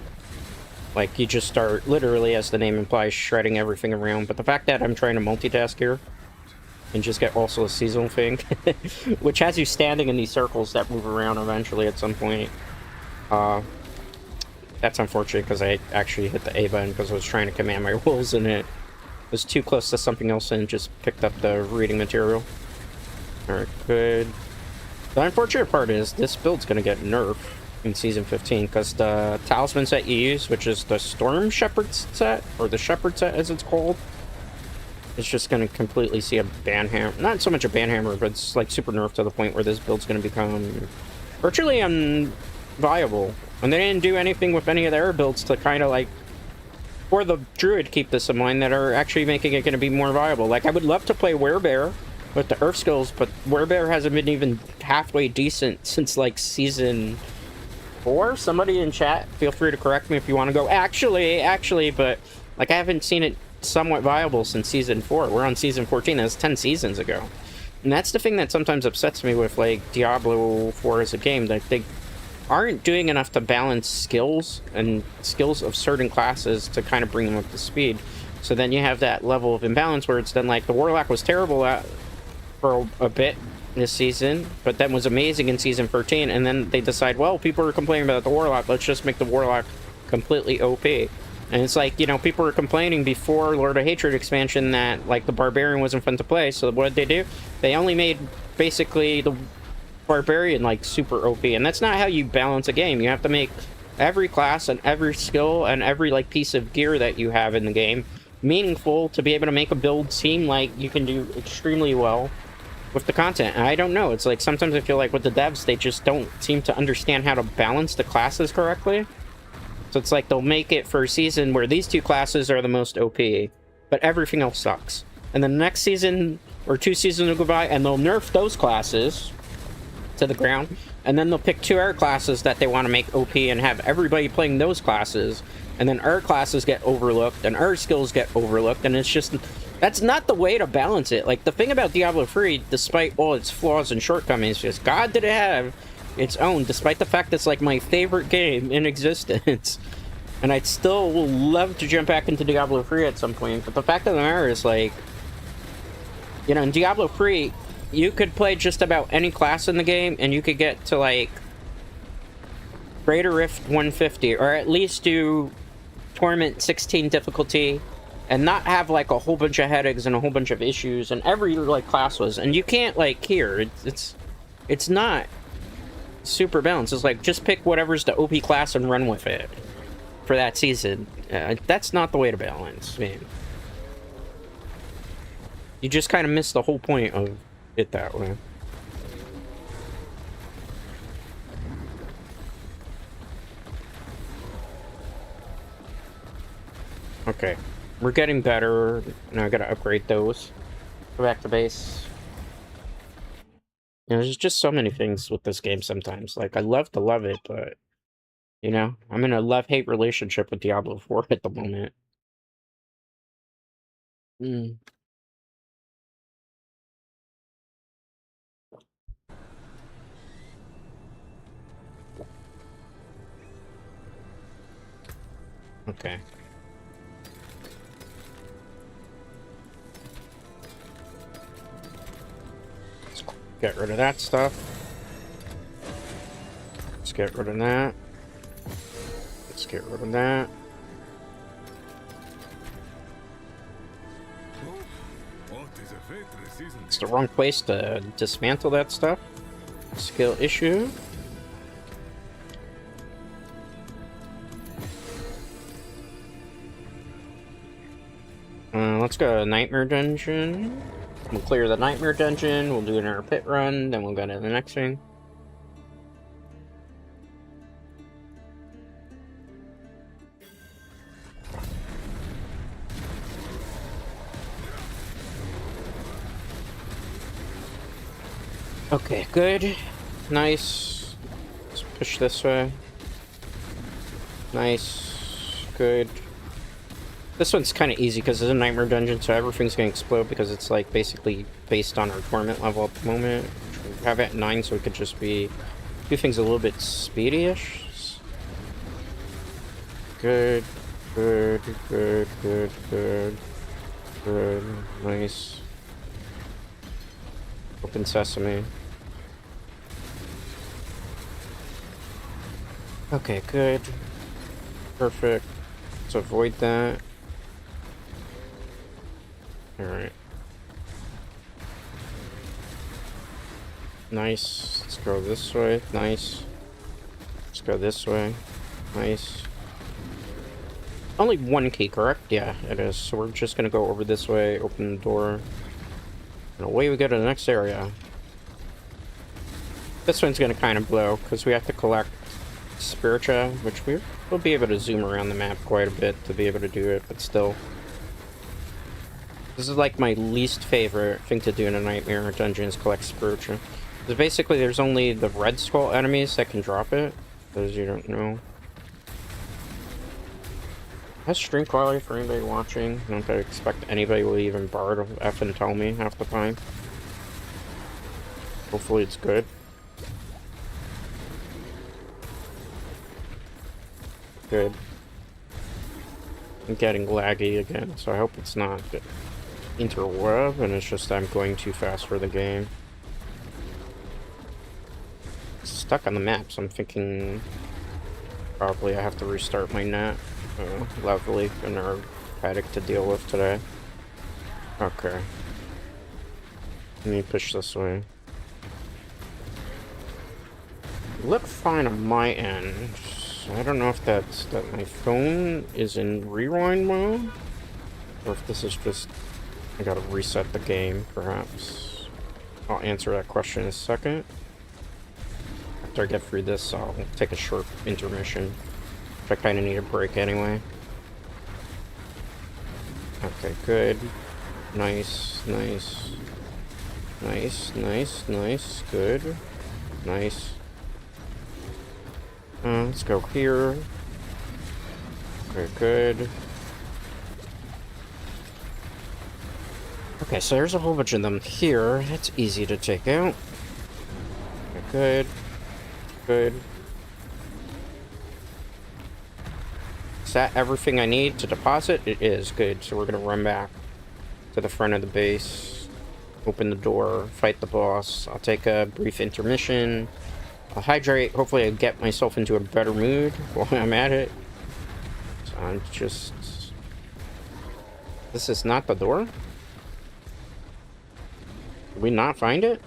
like, you just start, literally, as the name implies, shredding everything around. But the fact that I'm trying to multitask here, and just get also a seasonal thing, which has you standing in these circles that move around eventually at some point. That's unfortunate because I actually hit the A button because I was trying to command my wolves and it was too close to something else and just picked up the reading material. Alright, good. The unfortunate part is this build's going to get nerfed in Season 15 because the talisman set you use, which is the Storm Shepherd set, or the Shepherd set as it's called, it's just going to completely see a banhammer. Not so much a banhammer, but it's like super nerfed to the point where this build's going to become virtually unviable. And they didn't do anything with any of their builds to kind of like, or the Druid, keep this in mind, that are actually making it going to be more viable. Like, I would love to play Werebear with the Earth skills, but Werebear hasn't been even halfway decent since like Season 4. Somebody in chat, feel free to correct me if you want to go, actually, but like I haven't seen it somewhat viable since Season 4. We're on Season 14. That's 10 seasons ago. And that's the thing that sometimes upsets me with like Diablo 4 as a game, that they aren't doing enough to balance skills and skills of certain classes to kind of bring them up to speed. So then you have that level of imbalance where it's then like the Warlock was terrible for a bit this season, but then was amazing in Season 13, and then they decide, well, people are complaining about the Warlock, let's just make the Warlock completely OP. And it's like, you know, people were complaining before Lord of Hatred expansion that, like, the Barbarian wasn't fun to play, so what did they do? They only made, basically, the Barbarian, like, super OP, and that's not how you balance a game. You have to make every class and every skill and every, like, piece of gear that you have in the game meaningful to be able to make a build seem like you can do extremely well with the content. And I don't know, it's like, sometimes I feel like with the devs, they just don't seem to understand how to balance the classes correctly. So it's like they'll make it for a season where these two classes are the most OP, but everything else sucks. And then the next season or 2 seasons will go by and they'll nerf those classes to the ground. And then they'll pick 2 other classes that they want to make OP and have everybody playing those classes. And then our classes get overlooked and our skills get overlooked. And it's just, that's not the way to balance it. Like, the thing about Diablo 3, despite all its flaws and shortcomings, just God did it have its own, despite the fact it's like my favorite game in existence. And I'd still love to jump back into Diablo 3 at some point. But the fact of the matter is, like, you know, in Diablo 3, you could play just about any class in the game and you could get to, like, Greater Rift 150, or at least do Torment 16 difficulty and not have, like, a whole bunch of headaches and a whole bunch of issues, and every, like, class was. And you can't, like, here, it's not super balanced. It's like, just pick whatever's the OP class and run with it for that season. That's not the way to balance, man. You just kind of miss the whole point of it that way. Okay, we're getting better. Now I gotta upgrade those. Go back to base. You know, there's just so many things with this game sometimes. Like, I love to love it, but, you know, I'm in a love-hate relationship with Diablo 4 at the moment. Okay. Let's get rid of that stuff. Let's get rid of that. Let's get rid of that. It's the wrong place to dismantle that stuff. Skill issue. Let's go to Nightmare Dungeon. We'll clear the Nightmare Dungeon, we'll do another pit run, then we'll go to the next thing. Okay, good. Nice. Let's push this way. Nice. Good. This one's kind of easy because it's a Nightmare Dungeon, so everything's going to explode because it's, like, basically based on our torment level at the moment. We have it at 9, so we could just do things a little bit speedy-ish. Good. Good. Good. Good. Good. Good. Nice. Open sesame. Okay, good. Perfect. Let's avoid that. Alright. Nice. Let's go this way. Nice. Let's go this way. Nice. Only 1 key, correct? Yeah, it is. So we're just gonna go over this way, open the door, and away we go to the next area. This one's gonna kind of blow, because we have to collect Spiritua, which we'll be able to zoom around the map quite a bit to be able to do it, but still. This is like my least favorite thing to do in a Nightmare Dungeon is collect Spiritua. Because basically there's only the Red Skull enemies that can drop it, those you don't know. Has stream quality for anybody watching? I don't expect anybody will even bother to F and tell me half the time. Hopefully it's good. Good. I'm getting laggy again, so I hope it's not interweb and it's just I'm going too fast for the game. It's stuck on the map, so I'm thinking probably I have to restart my net. Lovely, another paddock to deal with today. Okay. Let me push this way. Look fine on my end. I don't know if that's that my phone is in rewind mode, or if this is just I gotta reset the game, perhaps. I'll answer that question in a second. After I get through this, I'll take a short intermission. I kind of need a break anyway. Okay, good. Nice, nice. Nice, nice, nice. Good. Nice. Let's go here. Okay, good. Okay, so there's a whole bunch of them here. That's easy to take out. Okay, good. Good. Is that everything I need to deposit? It is. Good. So we're going to run back to the front of the base. Open the door. Fight the boss. I'll take a brief intermission. I'll hydrate. Hopefully I get myself into a better mood while I'm at it. So I'm just... This is not the door? Did we not find it?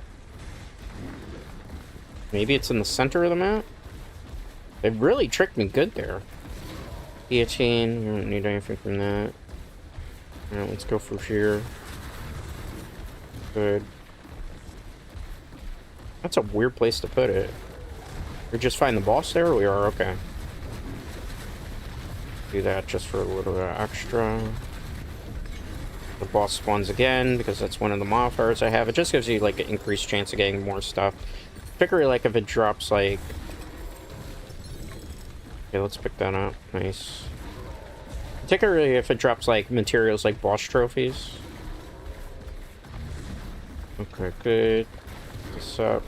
Maybe it's in the center of the map? They really tricked me good there. Guillotine, we don't need anything from that. Alright, let's go through here. Good. That's a weird place to put it. We just find the boss there? We are, okay. Do that just for a little bit extra. The boss spawns again, because that's one of the modifiers I have. It just gives you, like, an increased chance of getting more stuff. Particularly, like, if it drops, like... Okay, let's pick that up. Nice. Particularly if it drops, like, materials like boss trophies. Okay, good. What's up?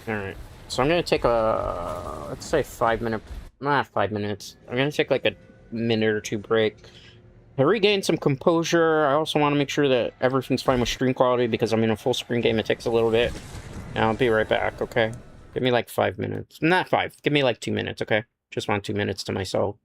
Alright. So I'm gonna take a... Let's say 5 minute... Not 5 minutes. I'm gonna take, like, a minute or two break. I regain some composure. I also want to make sure that everything's fine with stream quality because I'm in a full screen game. It takes a little bit. And I'll be right back, okay? Give me like 5 minutes. Not 5. Give me like 2 minutes, okay? Just want 2 minutes to myself.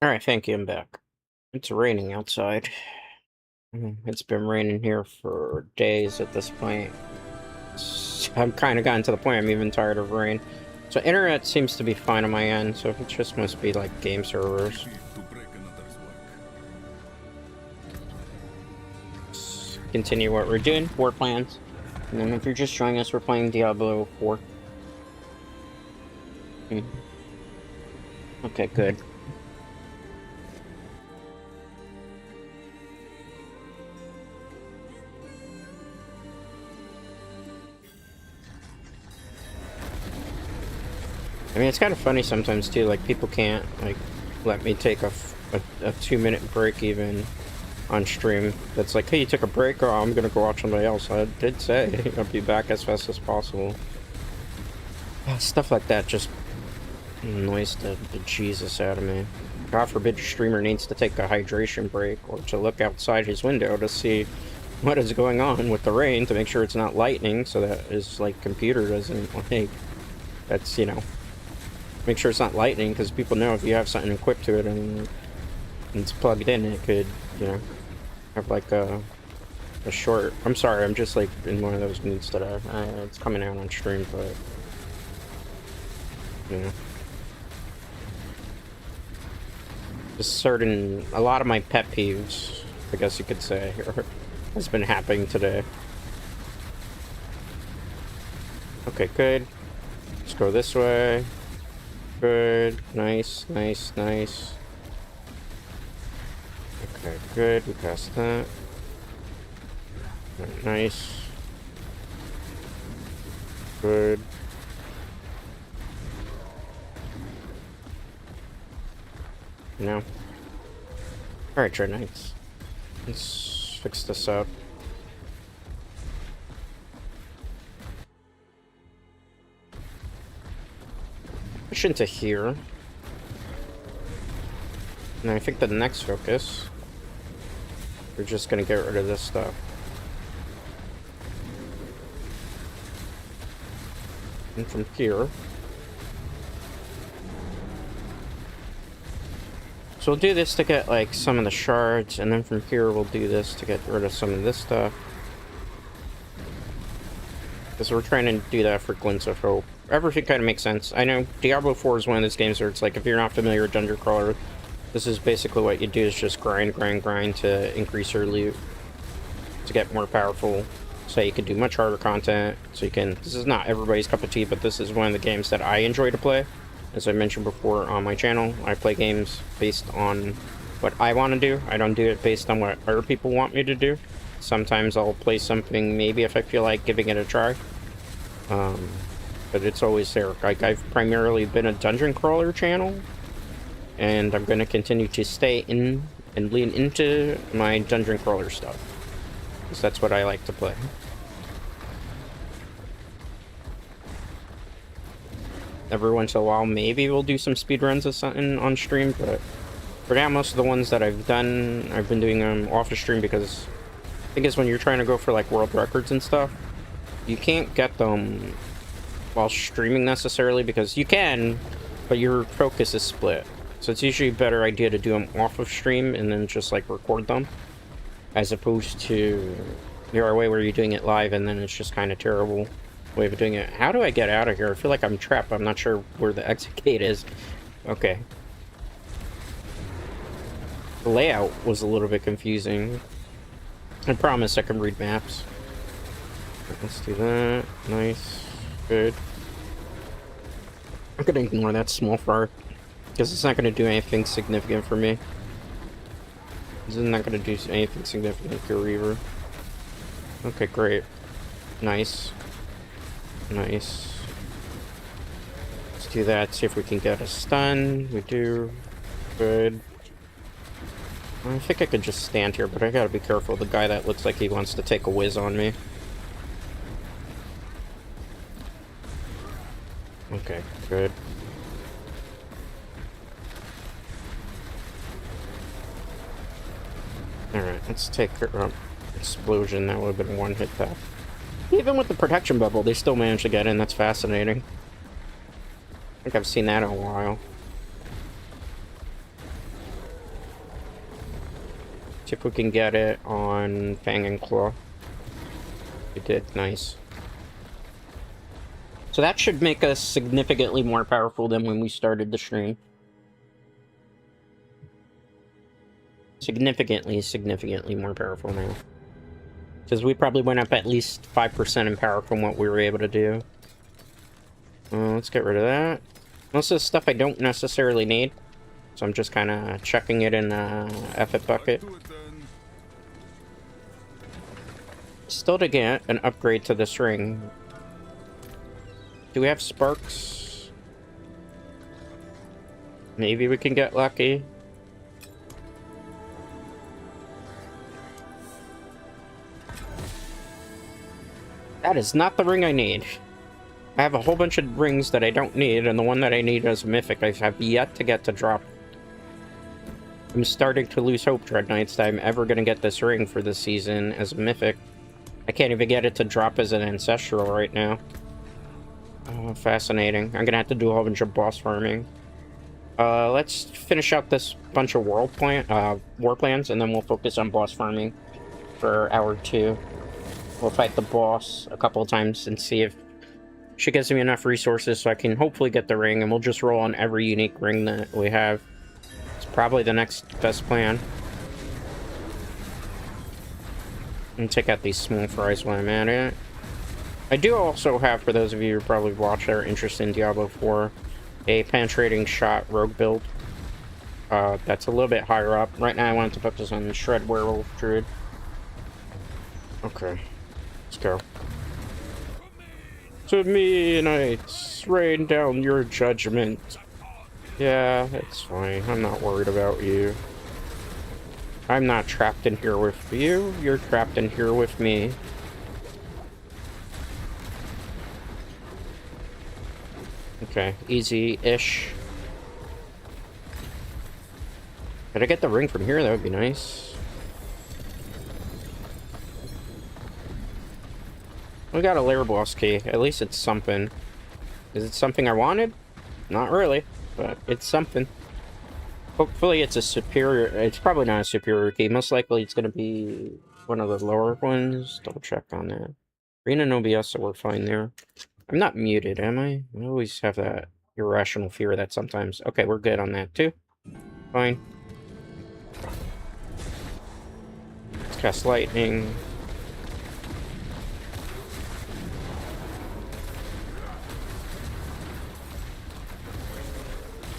Alright, thank you. I'm back. It's raining outside. It's been raining here for days at this point. I'm kind of gotten to the point I'm even tired of rain. So internet seems to be fine on my end, so it just must be like game servers. Let's continue what we're doing, war plans. And then if you're just joining us, we're playing Diablo 4. Okay, good. I mean, it's kind of funny sometimes, too, like, people can't, like, let me take a 2-minute break, even, on stream. That's like, hey, you took a break, or I'm gonna go watch somebody else. I did say I'll be back as fast as possible. Stuff like that just annoys the Jesus out of me. God forbid your streamer needs to take a hydration break, or to look outside his window to see what is going on with the rain, to make sure it's not lightning, so that his, like, computer doesn't, like, that's, you know... Make sure it's not lightning, because people know if you have something equipped to it, and it's plugged in, it could, you know, have like a short. I'm sorry, I'm just like in one of those moods today. It's coming out on stream, but you know, just a lot of my pet peeves, I guess you could say, has been happening today. Okay, good. Let's go this way. Good. Nice, nice, nice. Okay, good. We passed that. Nice. Good. No. Alright, Dread Knights. Let's fix this up. Push into here. And I think the next focus, we're just gonna get rid of this stuff. And from here, so we'll do this to get like some of the shards, and then from here we'll do this to get rid of some of this stuff. Because we're trying to do that for Glints of Hope. Everything kind of makes sense. I know Diablo 4 is one of those games where it's like, if you're not familiar with Dungeon Crawler, this is basically what you do, is just grind, grind, grind to increase your loot, to get more powerful, so you can do much harder content, so you can... This is not everybody's cup of tea, but this is one of the games that I enjoy to play. As I mentioned before on my channel, I play games based on what I want to do. I don't do it based on what other people want me to do. Sometimes I'll play something maybe if I feel like giving it a try. But it's always there. Like, I've primarily been a Dungeon Crawler channel, and I'm going to continue to stay in and lean into my Dungeon Crawler stuff, because that's what I like to play. Every once in a while, maybe we'll do some speedruns or something on stream, but for now, most of the ones that I've done, I've been doing them off of stream, because I think it's when you're trying to go for like world records and stuff, you can't get them while streaming necessarily, because you can, but your focus is split. So it's usually a better idea to do them off of stream and then just like record them, as opposed to your way where you're doing it live and then it's just kind of terrible way of doing it. How do I get out of here? I feel like I'm trapped. I'm not sure where the exit gate is. Okay. The layout was a little bit confusing. I promise I can read maps. Let's do that. Nice. Good. I'm gonna ignore that small fart, because it's not gonna do anything significant for me. This is not gonna do anything significant for Reaver. Okay, great. Nice. Nice. Let's do that, see if we can get a stun. We do. Good. I think I could just stand here, but I gotta be careful. The guy that looks like he wants to take a whiz on me. Okay, good. Alright, let's take her explosion. That would have been one hit death. Even with the protection bubble, they still managed to get in. That's fascinating. I think I've seen that in a while. See if we can get it on Fang and Claw. We did. Nice. So that should make us significantly more powerful than when we started the stream. Significantly more powerful now. Because we probably went up at least 5% in power from what we were able to do. Let's get rid of that. Most of the stuff I don't necessarily need. So I'm just kind of chucking it in the F-it bucket. Still to get an upgrade to this ring. Do we have sparks? Maybe we can get lucky. That is not the ring I need. I have a whole bunch of rings that I don't need, and the one that I need is a mythic. I have yet to get to drop. I'm starting to lose hope, Dread Knights, that I'm ever going to get this ring for this season as a mythic. I can't even get it to drop as an ancestral right now. Oh, fascinating. I'm gonna have to do a whole bunch of boss farming. Let's finish out this bunch of war plans, and then we'll focus on boss farming for hour 2. We'll fight the boss a couple of times and see if she gives me enough resources so I can hopefully get the ring, and we'll just roll on every unique ring that we have. It's probably the next best plan. And take out these small fries while I'm at it. I do also have, for those of you who probably watch that are interested in Diablo IV, a penetrating shot rogue build. That's a little bit higher up. Right now I wanted to focus on Shred Werewolf Druid. Okay, let's go. To me, knights, rain down your judgment. Yeah, it's fine. I'm not worried about you. I'm not trapped in here with you. You're trapped in here with me. Okay, easy-ish. Could I get the ring from here? That would be nice. We got a lair boss key. At least it's something. Is it something I wanted? Not really, but it's something. Hopefully it's a superior... It's probably not a superior key. Most likely it's going to be one of the lower ones. Double check on that. Arena no BS, so we're fine there. I'm not muted, am I? I always have that irrational fear that sometimes... Okay, we're good on that too. Fine. Let's cast lightning.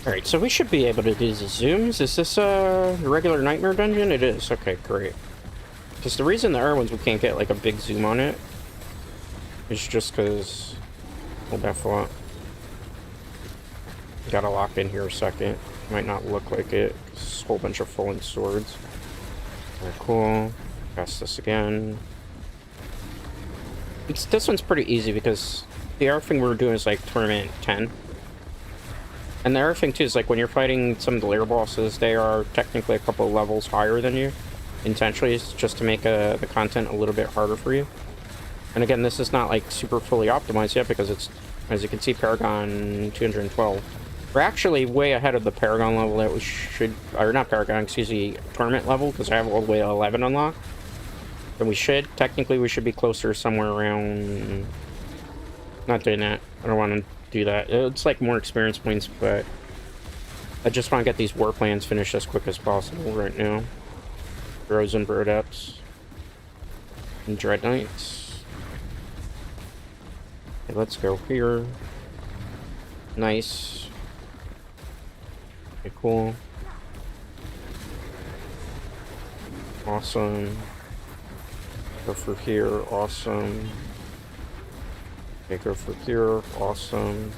Alright, so we should be able to do the zooms. Is this a regular nightmare dungeon? It is. Okay, great. Because the reason the other ones we can't get like a big zoom on it is just because... Hold that thought. Gotta lock in here a second. Might not look like it. It's a whole bunch of fallen swords. Very cool. Cast this again. This one's pretty easy because the other thing we're doing is like tournament 10. And the other thing too is like when you're fighting some of the lair bosses, they are technically a couple of levels higher than you. Intentionally, it's just to make the content a little bit harder for you. And again, this is not like super fully optimized yet because it's, as you can see, Paragon 212. We're actually way ahead of the Paragon level that we should, or not Paragon, excuse me, Tournament level, because I have all the way to 11 unlocked. Then we should, technically we should be closer somewhere around, not doing that, I don't want to do that. It's like more experience points, but I just want to get these war plans finished as quick as possible right now. Bros and Brodettes. And Dread Knights. Okay, let's go here. Nice. Okay, cool. Awesome. Go for here, awesome. Okay, go for here, awesome.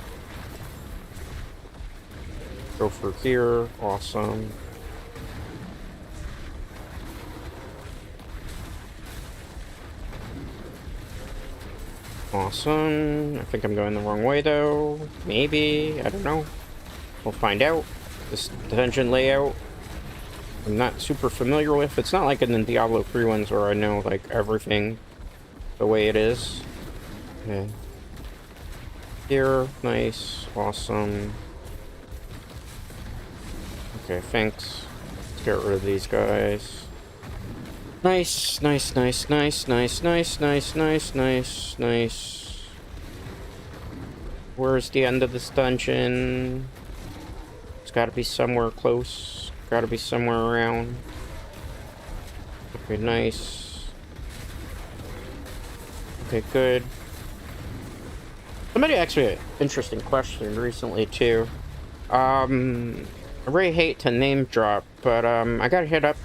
Go for here, awesome. Awesome. I think I'm going the wrong way though. Maybe, I don't know. We'll find out. This dungeon layout I'm not super familiar with. It's not like in the Diablo 3 ones where I know like everything the way it is. Okay. Here, nice, awesome. Okay, thanks. Let's get rid of these guys. Nice, nice, nice, nice, nice, nice, nice, nice, nice, nice. Where's the end of this dungeon? It's gotta be somewhere close. Gotta be somewhere around. Okay, nice. Okay, good. Somebody asked me an interesting question recently, too. I really hate to name drop, but, I got hit up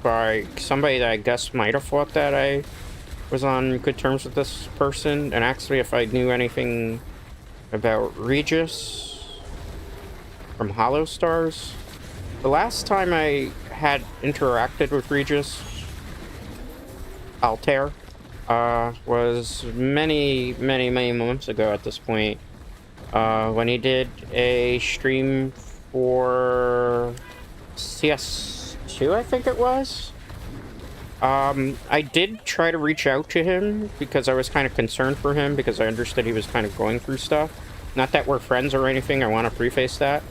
by somebody that I guess might have thought that I was on good terms with this person, and asked me if I knew anything about Regis from Hollow Stars. The last time I had interacted with Regis Altair was many months ago at this point, when he did a stream for CS2, I think it was. I did try to reach out to him because I was kind of concerned for him because I understood he was kind of going through stuff. Not that we're friends or anything, I want to preface that.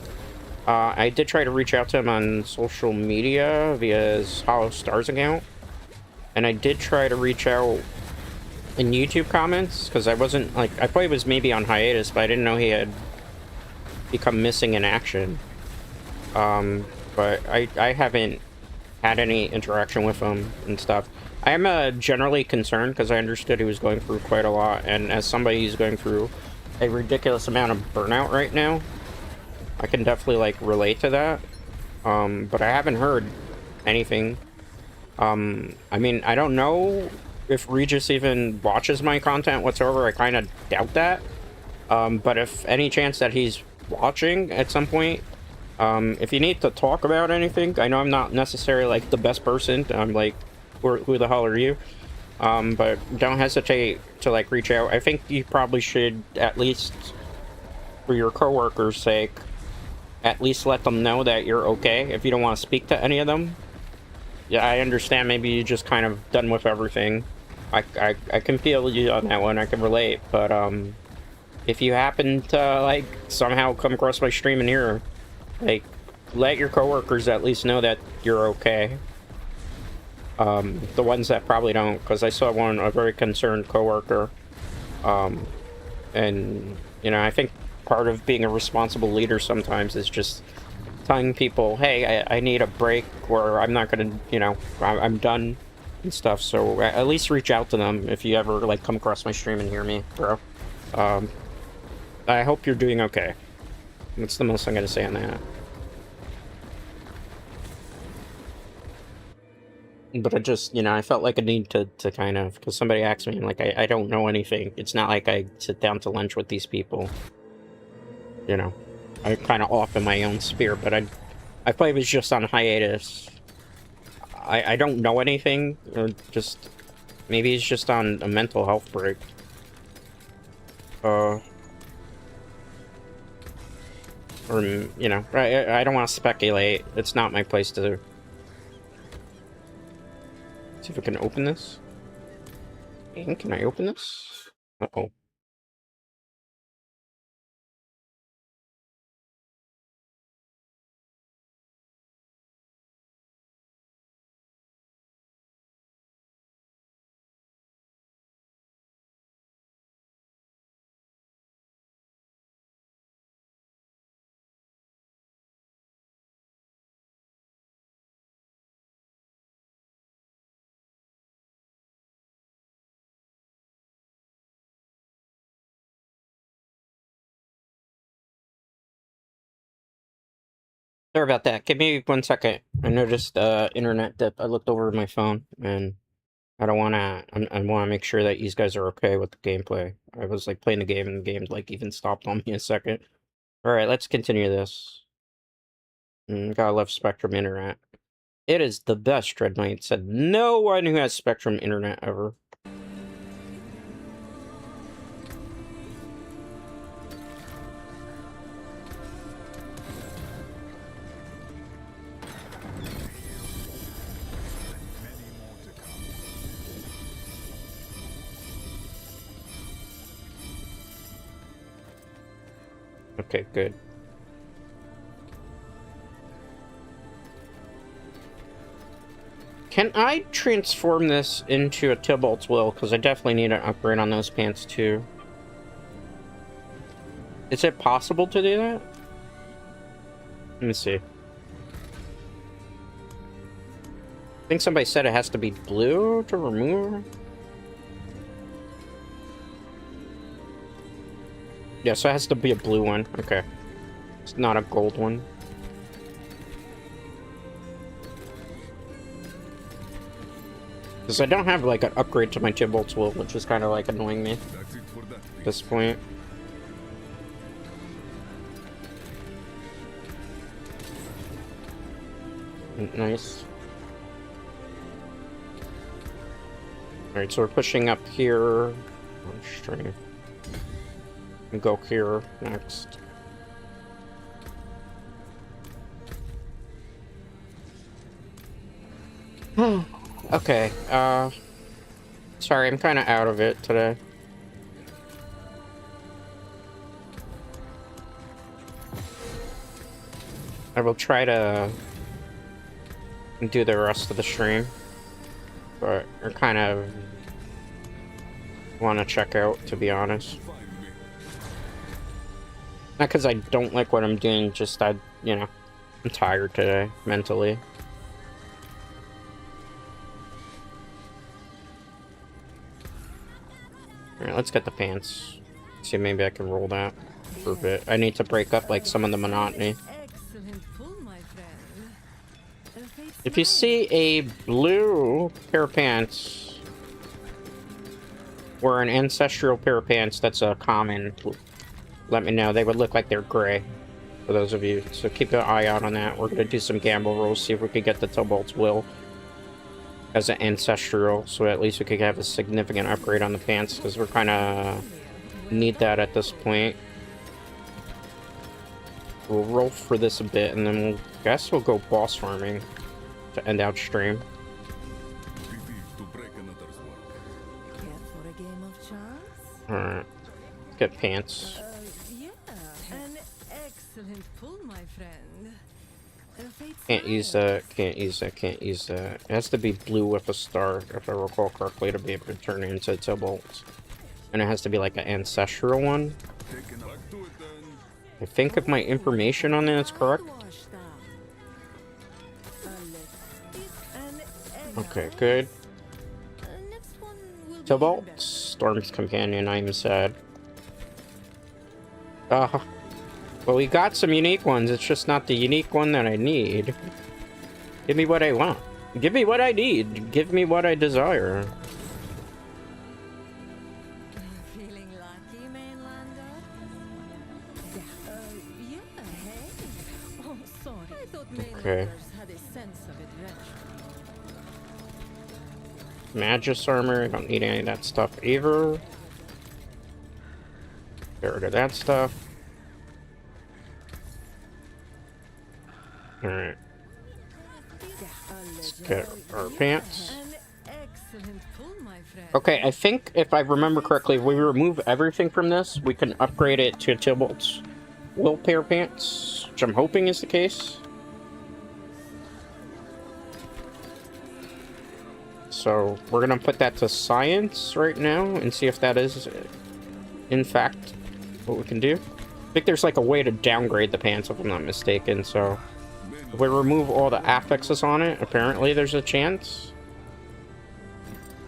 I did try to reach out to him on social media via his Hollow Stars account. And I did try to reach out in YouTube comments, because I wasn't, like, I thought he was maybe on hiatus, but I didn't know he had become missing in action. But I haven't had any interaction with him and stuff. I am generally concerned, because I understood he was going through quite a lot, and as somebody who's going through a ridiculous amount of burnout right now, I can definitely, like, relate to that. But I haven't heard anything. I mean, I don't know if Regis even watches my content whatsoever. I kind of doubt that. But if any chance that he's watching at some point, if you need to talk about anything, I know I'm not necessarily, like, the best person. I'm like, who the hell are you? But don't hesitate to, like, reach out. I think you probably should, at least for your coworkers' sake, at least let them know that you're okay if you don't want to speak to any of them. Yeah, I understand maybe you just kind of done with everything. I can feel you on that one, I can relate, but if you happen to, like, somehow come across my stream in here, like, let your coworkers at least know that you're okay. The ones that probably don't, because I saw a very concerned coworker, and, you know, I think part of being a responsible leader sometimes is just telling people, hey, I need a break, or I'm not gonna, you know, I'm done and stuff. So at least reach out to them if you ever, like, come across my stream and hear me, bro. I hope you're doing okay. That's the most I'm gonna say on that. But I just, you know, I felt like a need to kind of, because somebody asked me, like, I don't know anything. It's not like I sit down to lunch with these people. You know, I'm kind of off in my own sphere, but I thought he was just on hiatus. I don't know anything, or just, maybe he's just on a mental health break. Or, you know, I don't want to speculate. It's not my place to... See if I can open this. And can I open this? Uh-oh. Sorry about that. Give me 1 second. I noticed internet dip. I looked over my phone, and I don't want to. I want to make sure that you guys are okay with the gameplay. I was, like, playing the game, and the game, like, even stopped on me a second. All right, let's continue this. Gotta love Spectrum Internet. It is the best, Dread Knight said. No one who has Spectrum Internet ever. Okay, good. Can I transform this into a Tybalt's Will? Because I definitely need an upgrade on those pants, too. Is it possible to do that? Let me see. I think somebody said it has to be blue to remove. Yeah, so it has to be a blue one. Okay. It's not a gold one. Because I don't have, like, an upgrade to my Tybalt's Will, which is kind of, like, annoying me at this point. Nice. Alright, so we're pushing up here. I'm just trying to go here next. Okay, sorry, I'm kind of out of it today. I will try to do the rest of the stream, but I kind of want to check out, to be honest. Not because I don't like what I'm doing, just you know, I'm tired today, mentally. Alright, let's get the pants. See, maybe I can roll that for a bit. I need to break up, like, some of the monotony. If you see a blue pair of pants, or an ancestral pair of pants that's a common, let me know. They would look like they're gray, for those of you. So keep an eye out on that. We're going to do some gamble rolls, see if we can get the Tybalt's Will as an ancestral, so at least we could have a significant upgrade on the pants, because we're kind of need that at this point. We'll roll for this a bit, and then we'll go boss farming to end out stream. Alright, get pants. Can't use that, can't use that, can't use that. It has to be blue with a star, if I recall correctly, to be able to turn it into Tybalt. And it has to be like an ancestral one. I think if my information on it is correct. Okay, good. Tybalt, Storm's Companion, I'm sad. Well, we got some unique ones, it's just not the unique one that I need. Give me what I want. Give me what I need. Give me what I desire. Feeling lucky, mainlander? Yeah, hey. Oh, sorry. I thought mainlanders had a sense of adventure. Magus armor, I don't need any of that stuff either. Get rid of that stuff. Alright. Let's get our pants. Okay, I think if I remember correctly, if we remove everything from this, we can upgrade it to Tybalt's Will pair pants, which I'm hoping is the case. So we're gonna put that to science right now and see if that is, in fact, what we can do. I think there's like a way to downgrade the pants, if I'm not mistaken, so if we remove all the affixes on it, apparently there's a chance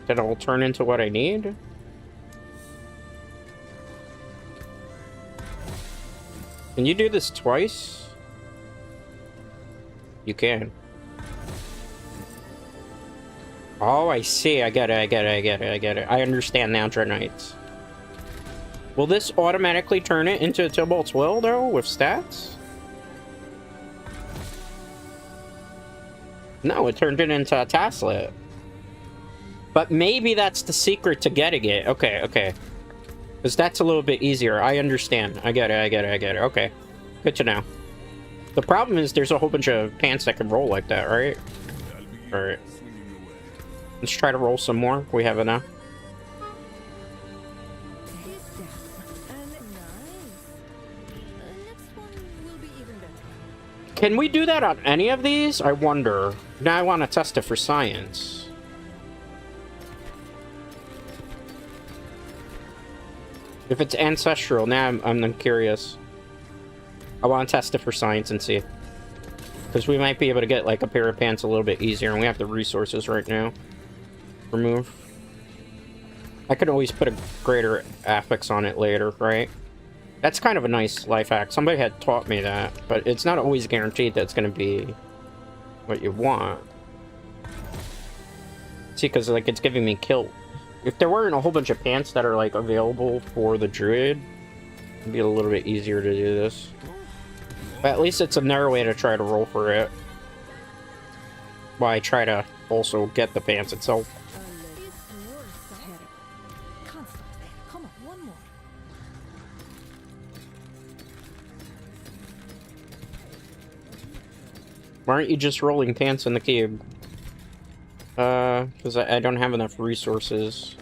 that it will turn into what I need. Can you do this twice? You can. Oh, I see. I get it, I get it, I get it, I get it. I understand now, Dreadnights. Will this automatically turn it into a Tybalt's Will, though, with stats? No, it turned it into a Taslet. But maybe that's the secret to getting it. Okay, okay. Because that's a little bit easier. I understand. I get it, I get it, I get it. Okay. Good to know. The problem is there's a whole bunch of pants that can roll like that, right? Alright. Let's try to roll some more. We have enough. Can we do that on any of these? I wonder. Now I want to test it for science. If it's ancestral, now I'm curious. I want to test it for science and see. Because we might be able to get like a pair of pants a little bit easier, and we have the resources right now. Remove. I could always put a greater affix on it later, right? That's kind of a nice life hack. Somebody had taught me that, but it's not always guaranteed that it's going to be what you want. See, because like it's giving me kilt. If there weren't a whole bunch of pants that are like available for the Druid, it'd be a little bit easier to do this. But at least it's another way to try to roll for it. While I try to also get the pants itself. Why aren't you just rolling pants in the cube? Because I don't have enough resources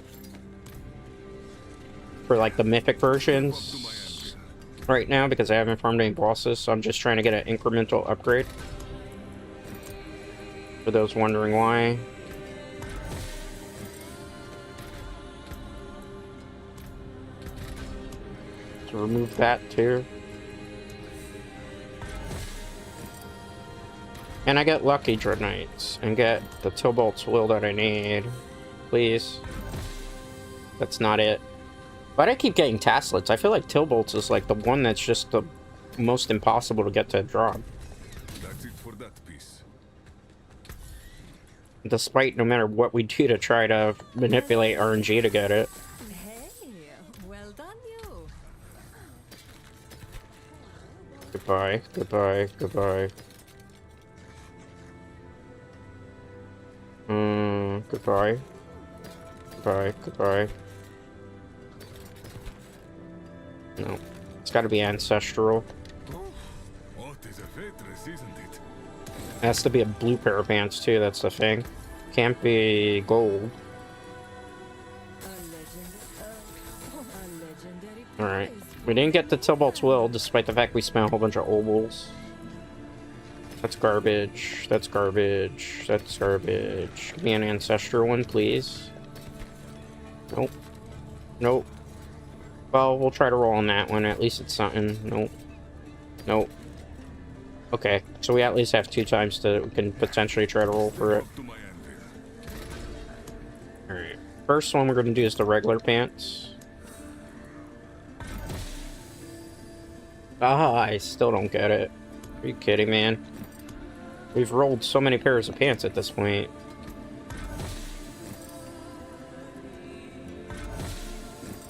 for like the mythic versions. right now because I haven't farmed any bosses, so I'm just trying to get an incremental upgrade. For those wondering why. To remove that too. And I get Lucky Dread Knights and get the Tilbolt's Will that I need. Please. That's not it. Why do I keep getting Tasslets? I feel like Tilbolt's is like the one that's just the most impossible to get to drop. That's it for that piece. Despite no matter what we do to try to manipulate RNG to get it. Hey, well done you. Goodbye, goodbye, goodbye. Goodbye. Goodbye, goodbye. No. It's gotta be ancestral. What is a waitress, isn't it? It has to be a blue pair of pants too, that's the thing. Can't be gold. Alright. We didn't get the Tilbolt's Will, despite the fact we spent a whole bunch of obols. That's garbage. That's garbage. That's garbage. Give me an ancestral one, please. Nope. Nope. Well, we'll try to roll on that one. At least it's something. Nope. Nope. Okay, so we at least have 2 times to we can potentially try to roll for it. Alright. First one we're going to do is the regular pants. Ah, I still don't get it. Are you kidding, man? We've rolled so many pairs of pants at this point.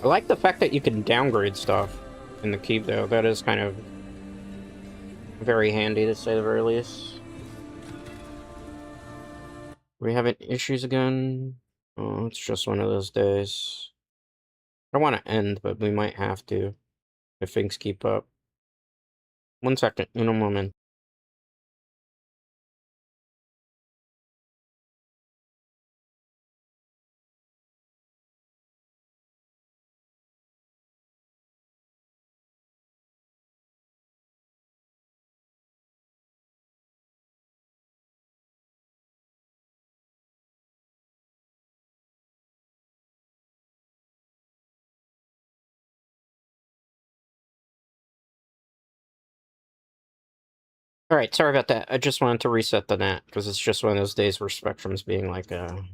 I like the fact that you can downgrade stuff in the keep, though. That is kind of very handy, to say the very least. We having issues again? Oh, it's just one of those days. I don't want to end, but we might have to if things keep up. 1 second, in a moment. Alright, sorry about that. I just wanted to reset the net, because it's just one of those days where Spectrum's being like a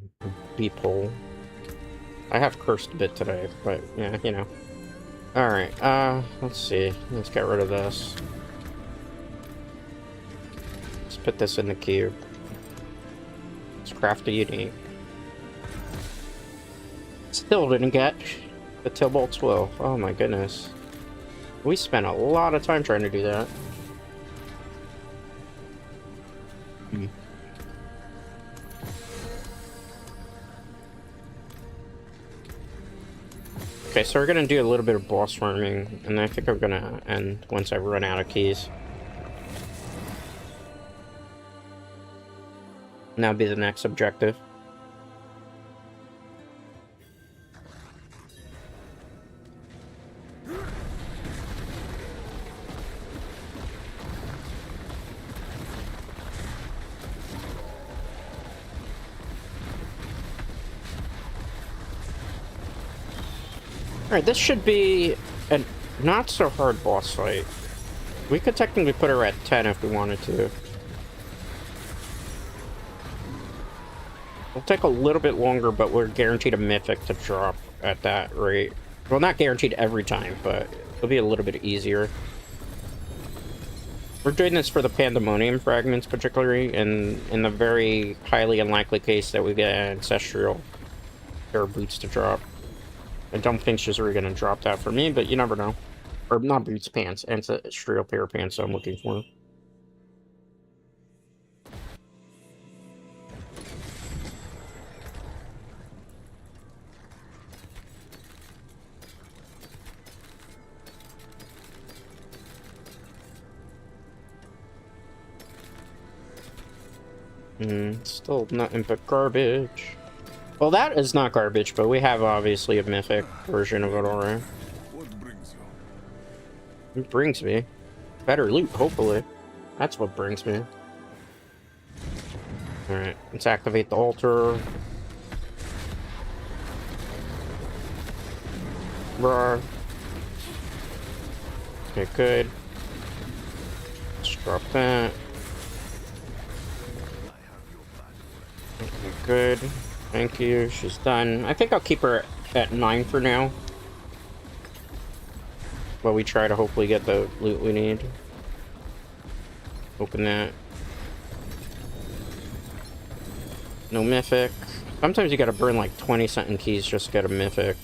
beep hole. I have cursed a bit today, but yeah, you know. Alright, let's see. Let's get rid of this. Let's put this in the cube. Let's craft a unique. Still didn't get the Tilbolt's Will. Oh my goodness. We spent a lot of time trying to do that. Okay, so we're gonna do a little bit of boss farming, and I think I'm gonna end once I run out of keys. And that'll be the next objective. Alright, this should be a not so hard boss fight. We could technically put her at 10 if we wanted to. It'll take a little bit longer, but we're guaranteed a mythic to drop at that rate. Well, not guaranteed every time, but it'll be a little bit easier. We're doing this for the Pandemonium fragments, particularly, and in the very highly unlikely case that we get an ancestral pair of boots to drop. I don't think she's really going to drop that for me, but you never know. Or not boots, pants. Ancestral pair of pants I'm looking for. Still nothing but garbage. Well, that is not garbage, but we have obviously a mythic version of it already. What brings It brings me better loot, hopefully. That's what brings me. Alright, let's activate the altar. Bruh. Okay, good. Let's drop that. Okay, good. Thank you. She's done. I think I'll keep her at 9 for now. While we try to hopefully get the loot we need. Open that. No mythic. Sometimes you gotta burn like 20-something keys just to get a mythic.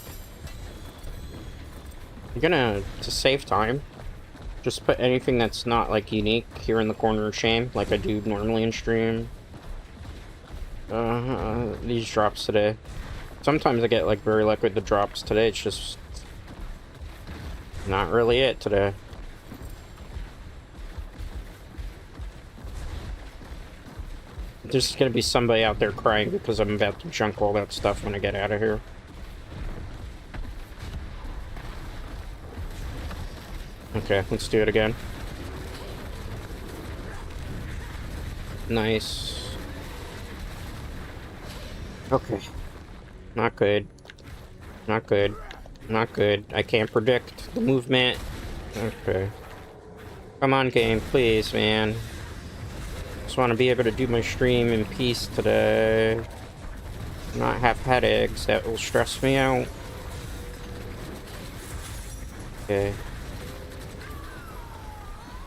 I'm gonna, to save time, just put anything that's not like unique here in the corner of shame, like I do normally in stream. These drops today. Sometimes I get like very lucky with the drops. Today it's just not really it today. There's gonna be somebody out there crying because I'm about to junk all that stuff when I get out of here. Okay, let's do it again. Nice. Okay. Not good. Not good. Not good. I can't predict the movement. Okay. Come on, game, please, man. Just want to be able to do my stream in peace today. Not have headaches that will stress me out. Okay.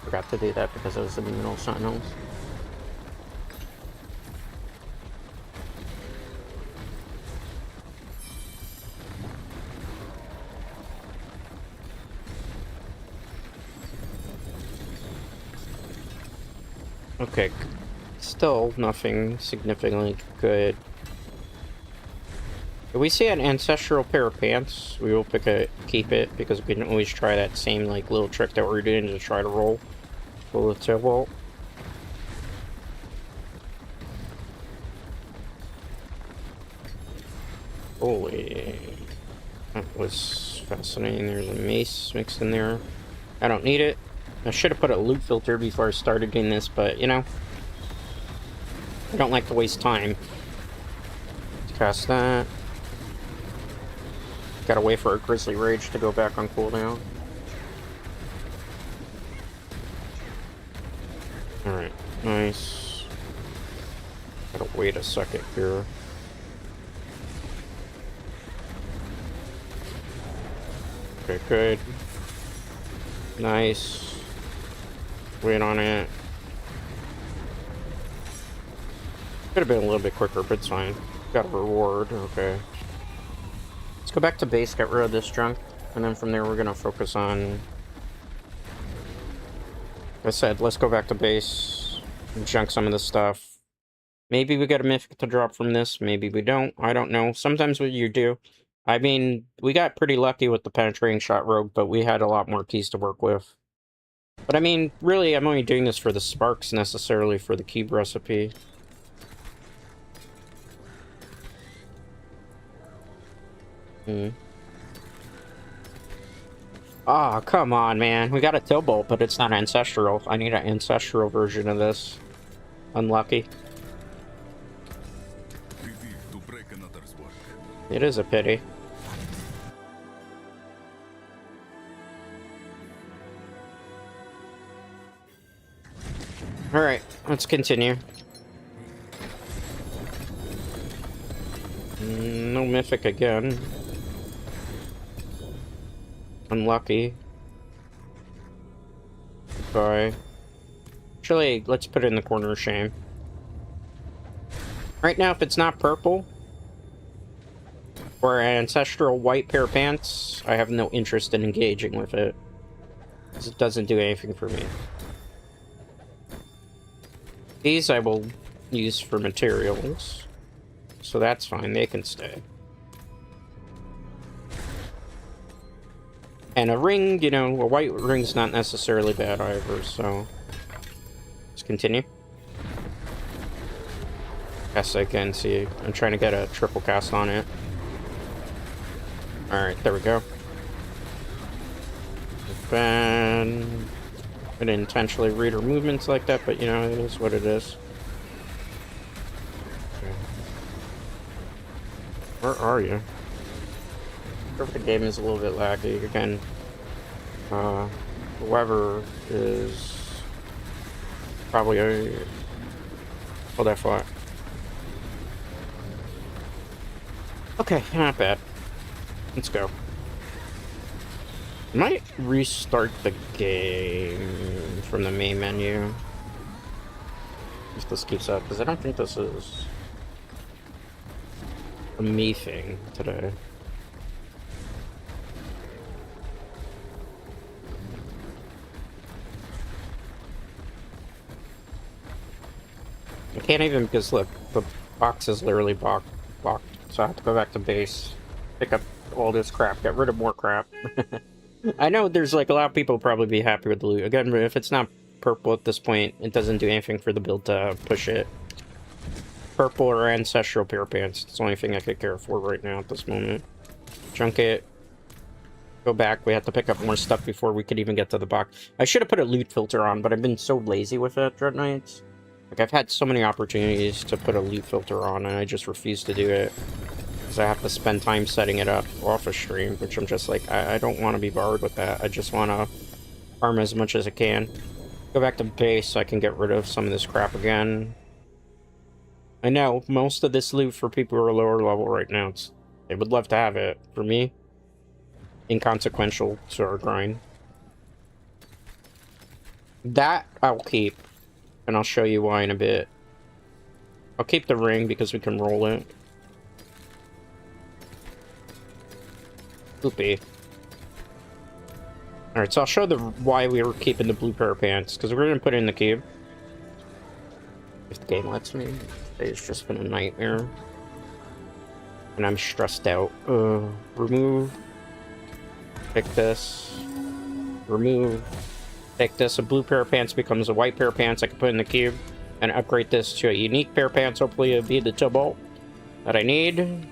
Forgot to do that because I was in the middle of something else. Okay, still nothing significantly good. If we see an ancestral pair of pants, we will keep it, because we can always try that same like little trick that we're doing to try to roll the tailbolt. Holy, that was fascinating. There's a mace mixed in there. I don't need it. I should have put a loot filter before I started doing this, but you know, I don't like to waste time. Let's cast that. Gotta wait for a Grizzly Rage to go back on cooldown. Alright, nice. Gotta wait a second here. Okay, good. Nice. Wait on it. Could have been a little bit quicker, but it's fine. Got a reward, okay. Let's go back to base, get rid of this junk, and then from there we're gonna focus on... Like I said, let's go back to base, and junk some of this stuff. Maybe we get a mythic to drop from this, maybe we don't, I don't know. Sometimes what you do. I mean, we got pretty lucky with the penetrating shot rogue, but we had a lot more keys to work with. But I mean, really, I'm only doing this for the sparks, necessarily for the cube recipe. Ah, come on, man. We got a Tilbolt, but it's not ancestral. I need an ancestral version of this. Unlucky. It is a pity. Alright, let's continue. No mythic again. Unlucky. Goodbye. Actually, let's put it in the corner of shame. Right now, if it's not purple, or an ancestral white pair of pants, I have no interest in engaging with it. Because it doesn't do anything for me. These I will use for materials. So that's fine, they can stay. And a ring, you know, a white ring's not necessarily bad either, so... Let's continue. Yes, I can see. I'm trying to get a triple cast on it. Alright, there we go. bad. I didn't intentionally read her movements like that, but you know, it is what it is. Okay. Where are you? The game is a little bit laggy again. Whoever is probably a... Hold that thought. Okay, not bad. Let's go. I might restart the game from the main menu. If this keeps up, because I don't think this is a me thing today. I can't even, because look, the box is literally blocked, so I have to go back to base, pick up all this crap, get rid of more crap. I know there's like a lot of people probably be happy with the loot. Again, if it's not purple at this point, it doesn't do anything for the build to push it. Purple or ancestral pair pants, it's the only thing I could care for right now at this moment. Junk it. Go back, we have to pick up more stuff before we could even get to the box. I should have put a loot filter on, but I've been so lazy with it, Dread Knights. Like, I've had so many opportunities to put a loot filter on, and I just refuse to do it. Because I have to spend time setting it up off a stream, which I'm just like, I don't want to be bothered with that. I just want to farm as much as I can. Go back to base so I can get rid of some of this crap again. I know, most of this loot for people who are lower level right now, they would love to have it. For me, inconsequential to our grind. That I'll keep. And I'll show you why in a bit. I'll keep the ring because we can roll it. Oopie. Alright, so I'll show why we were keeping the blue pair of pants. Because we're going to put it in the cube. If the game lets me. It's just been a nightmare. And I'm stressed out. Remove. Pick this. Remove. Take this, a blue pair of pants becomes a white pair of pants I can put in the cube, and upgrade this to a unique pair of pants. Hopefully it'll be the Tibalt that I need.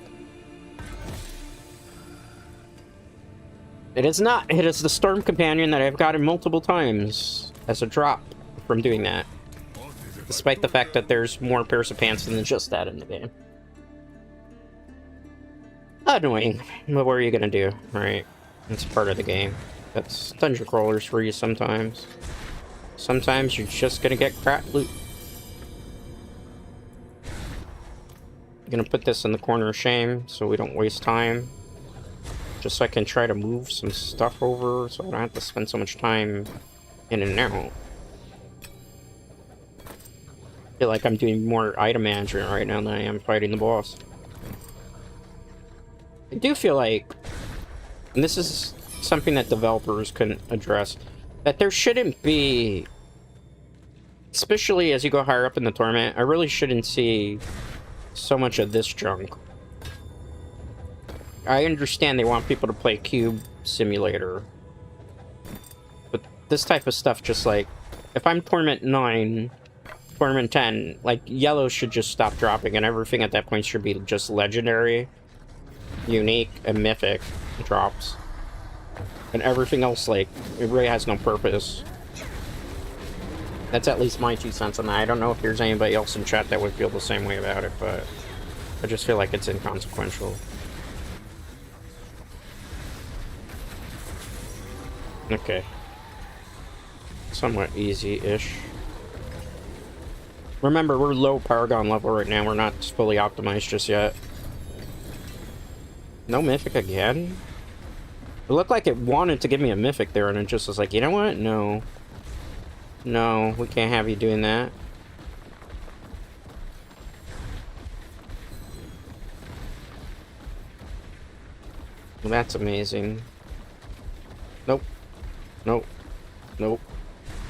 It is not. It is the Storm Companion that I've gotten multiple times as a drop from doing that. Despite the fact that there's more pairs of pants than just that in the game. Annoying. But what are you gonna do? Alright. It's part of the game. That's dungeon crawlers for you sometimes. Sometimes you're just gonna get crap loot. I'm gonna put this in the corner of shame so we don't waste time. Just so I can try to move some stuff over so I don't have to spend so much time in and out. I feel like I'm doing more item management right now than I am fighting the boss. I do feel like, and this is something that developers couldn't address, that there shouldn't be, especially as you go higher up in the tournament, I really shouldn't see so much of this junk. I understand they want people to play Cube Simulator, but this type of stuff, just like, if I'm Torment 9, Torment 10, like, yellow should just stop dropping, and everything at that point should be just legendary, unique, and mythic drops. And everything else, like, it really has no purpose. That's at least my 2 cents on that. I don't know if there's anybody else in chat that would feel the same way about it, but I just feel like it's inconsequential. Okay. Somewhat easy-ish. Remember, we're low Paragon level right now. We're not fully optimized just yet. No Mythic again? It looked like it wanted to give me a Mythic there, and it just was like, you know what? No. No, we can't have you doing that. Well, that's amazing. Nope. Nope. Nope.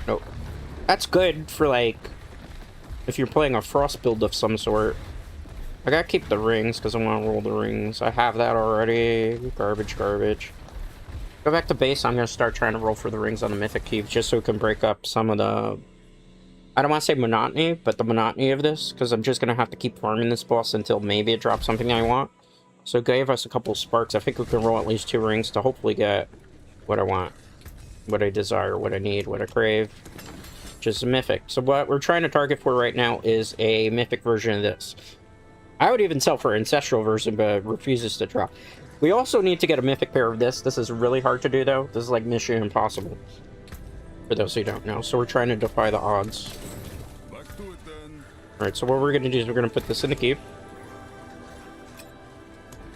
Nope. That's good for, like, if you're playing a Frost build of some sort. I gotta keep the rings, because I want to roll the rings. I have that already. Garbage, garbage. Go back to base. I'm going to start trying to roll for the rings on the Mythic Cubes, just so we can break up some of the... I don't want to say monotony, but the monotony of this, because I'm just going to have to keep farming this boss until maybe it drops something I want. So it gave us a couple sparks. I think we can roll at least 2 rings to hopefully get what I want. what I desire, what I need, what I crave. Just a mythic. So what we're trying to target for right now is a mythic version of this. I would even sell for an ancestral version, but it refuses to drop. We also need to get a mythic pair of this. This is really hard to do, though. This is like mission impossible, for those who don't know. So we're trying to defy the odds. Back to it then. Alright, so what we're going to do is we're going to put this in the keep.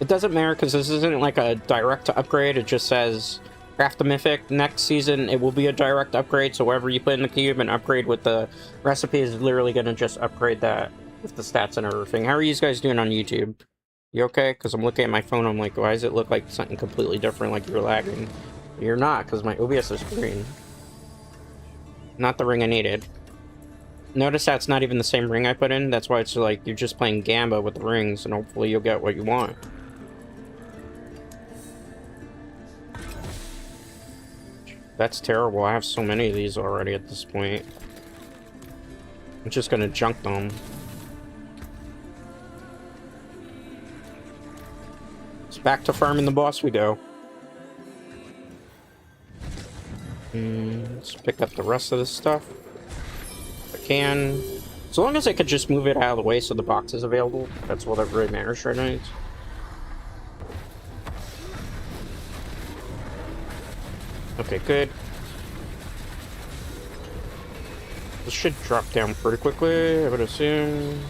It doesn't matter, because this isn't like a direct to upgrade. It just says craft the mythic. Next season, it will be a direct upgrade, so whatever you put in the cube and upgrade with the recipe is literally going to just upgrade that with the stats and everything. How are you guys doing on YouTube? You okay? Because I'm looking at my phone, I'm like, why does it look like something completely different, like you're lagging? You're not, because my OBS is green. Not the ring I needed. Notice that's not even the same ring I put in. That's why it's like, you're just playing Gamba with the rings, and hopefully you'll get what you want. That's terrible. I have so many of these already at this point. I'm just gonna junk them. So back to farming the boss we go. Let's pick up the rest of this stuff. If I can. As long as I could just move it out of the way so the box is available. That's all that really matters right now. Okay, good. This should drop down pretty quickly, I would assume.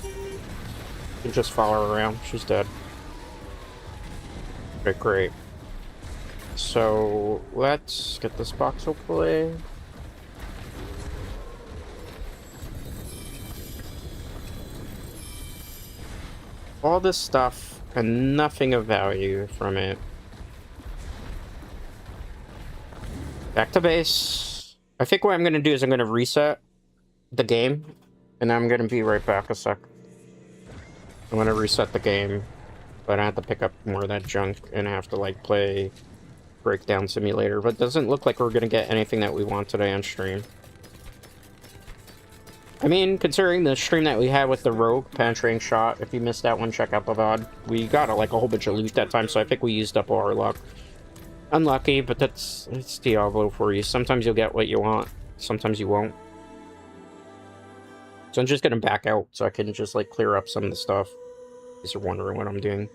You can just follow her around. She's dead. Okay, great. So, let's get this box, hopefully. All this stuff, and nothing of value from it. Back to base. I think what I'm going to do is I'm going to reset the game, and I'm going to be right back a sec. I'm going to reset the game, but I have to pick up more of that junk and have to, like, play Breakdown Simulator. But it doesn't look like we're going to get anything that we want today on stream. I mean, considering the stream that we had with the Rogue Penetrating Shot, if you missed that one, check out the VOD. We got, like, a whole bunch of loot that time, so I think we used up all our luck. Unlucky, but it's Diablo for you. Sometimes you'll get what you want, sometimes you won't. So I'm just gonna back out so I can just like clear up some of the stuff. In case you're wondering what I'm doing.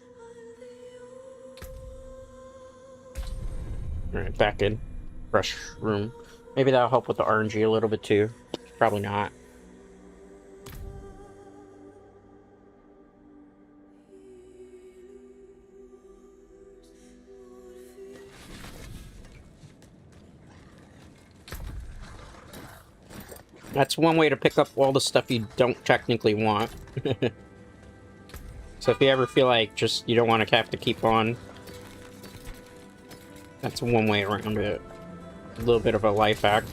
Alright, back in. Fresh room. Maybe that'll help with the RNG a little bit too. Probably not. That's one way to pick up all the stuff you don't technically want. So if you ever feel like just you don't want to have to keep on, that's one way around it. A little bit of a life hack.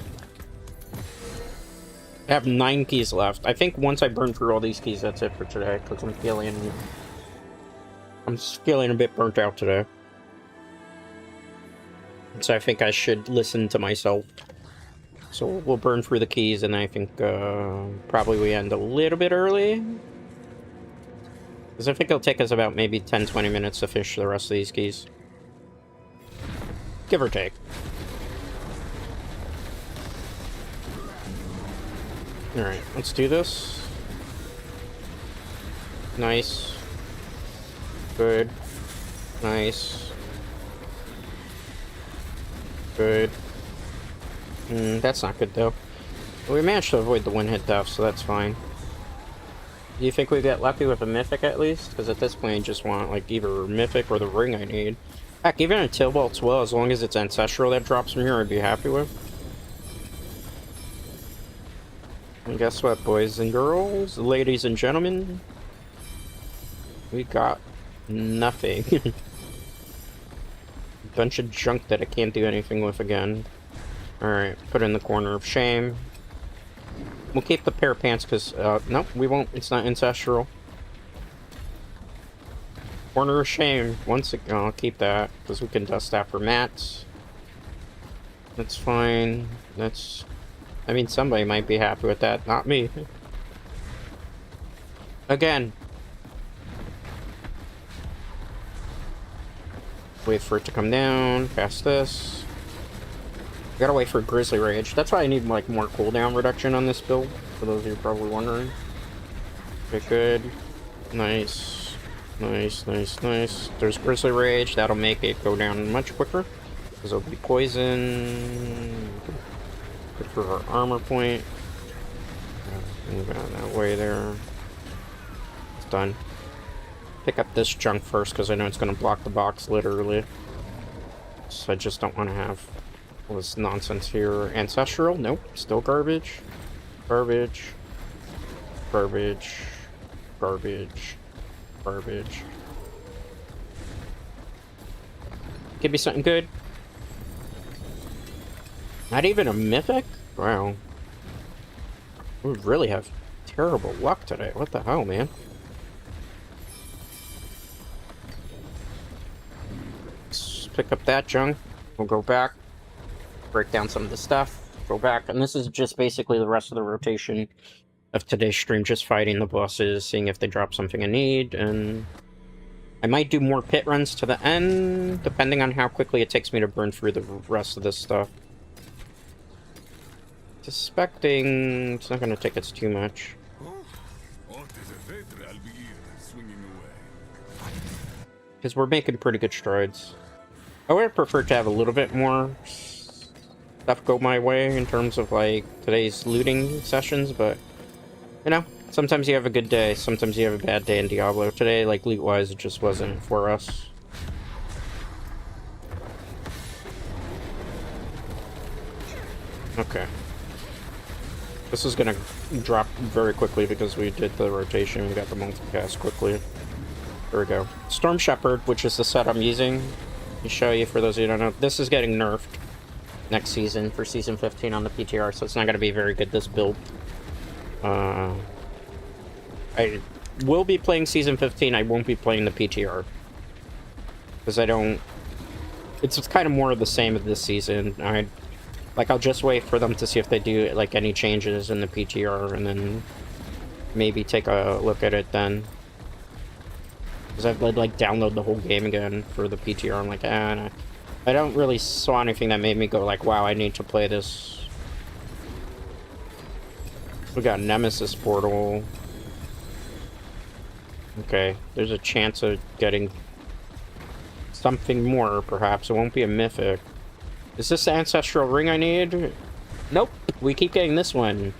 I have 9 keys left. I think once I burn through all these keys, that's it for today, because I'm feeling a bit burnt out today. So I think I should listen to myself. So we'll burn through the keys, and I think probably we end a little bit early. Because I think it'll take us about maybe 10-20 minutes to finish the rest of these keys. Give or take. Alright, let's do this. Nice. Good. Nice. Good. That's not good, though. We managed to avoid the one-hit death, so that's fine. Do you think we get lucky with a mythic, at least? Because at this point, I just want, like, either a mythic or the ring I need. Heck, even a Tilbalt's well, as long as it's ancestral that drops from here, I'd be happy with. And guess what, boys and girls, ladies and gentlemen? We got nothing. Bunch of junk that I can't do anything with again. Alright, put in the corner of shame. We'll keep the pair of pants because, nope, we won't. It's not ancestral. Corner of shame. Once again, I'll keep that because we can dust that for mats. That's fine. That's, I mean, somebody might be happy with that. Not me. Again. Wait for it to come down. Cast this. Gotta wait for Grizzly Rage. That's why I need like more cooldown reduction on this build, for those of you probably wondering. Okay, good. Nice. Nice, nice, nice. There's Grizzly Rage. That'll make it go down much quicker. Because it'll be poison. Good for our armor point. Move out that way there. It's done. Pick up this junk first, because I know it's going to block the box, literally. So I just don't want to have all this nonsense here. Ancestral? Nope. Still garbage. Garbage. Garbage. Garbage. Garbage. Give me something good. Not even a mythic? Wow. We really have terrible luck today. What the hell, man? Let's pick up that junk. We'll go back. Break down some of the stuff. Go back. And this is just basically the rest of the rotation of today's stream. Just fighting the bosses, seeing if they drop something I need, and I might do more pit runs to the end, depending on how quickly it takes me to burn through the rest of this stuff. Suspecting it's not going to take us too much. Because we're making pretty good strides. I would prefer to have a little bit more stuff go my way in terms of like today's looting sessions, but you know, sometimes you have a good day, sometimes you have a bad day in Diablo. Today, like loot-wise, it just wasn't for us. Okay. This is gonna drop very quickly because we did the rotation. We got the multicast quickly. There we go. Storm Shepherd, which is the set I'm using. Let me show you for those of you who don't know. This is getting nerfed next season for season 15 on the PTR, so it's not gonna be very good, this build. I will be playing season 15. I won't be playing the PTR. Because I don't... It's kind of more of the same of this season. I'll just wait for them to see if they do like any changes in the PTR, and then maybe take a look at it then. Because I've like download the whole game again for the PTR. I'm like, I don't really saw anything that made me go like, wow, I need to play this. We got Nemesis Portal. Okay, there's a chance of getting something more, perhaps. It won't be a mythic. Is this the Ancestral Ring I need? Nope, we keep getting this one.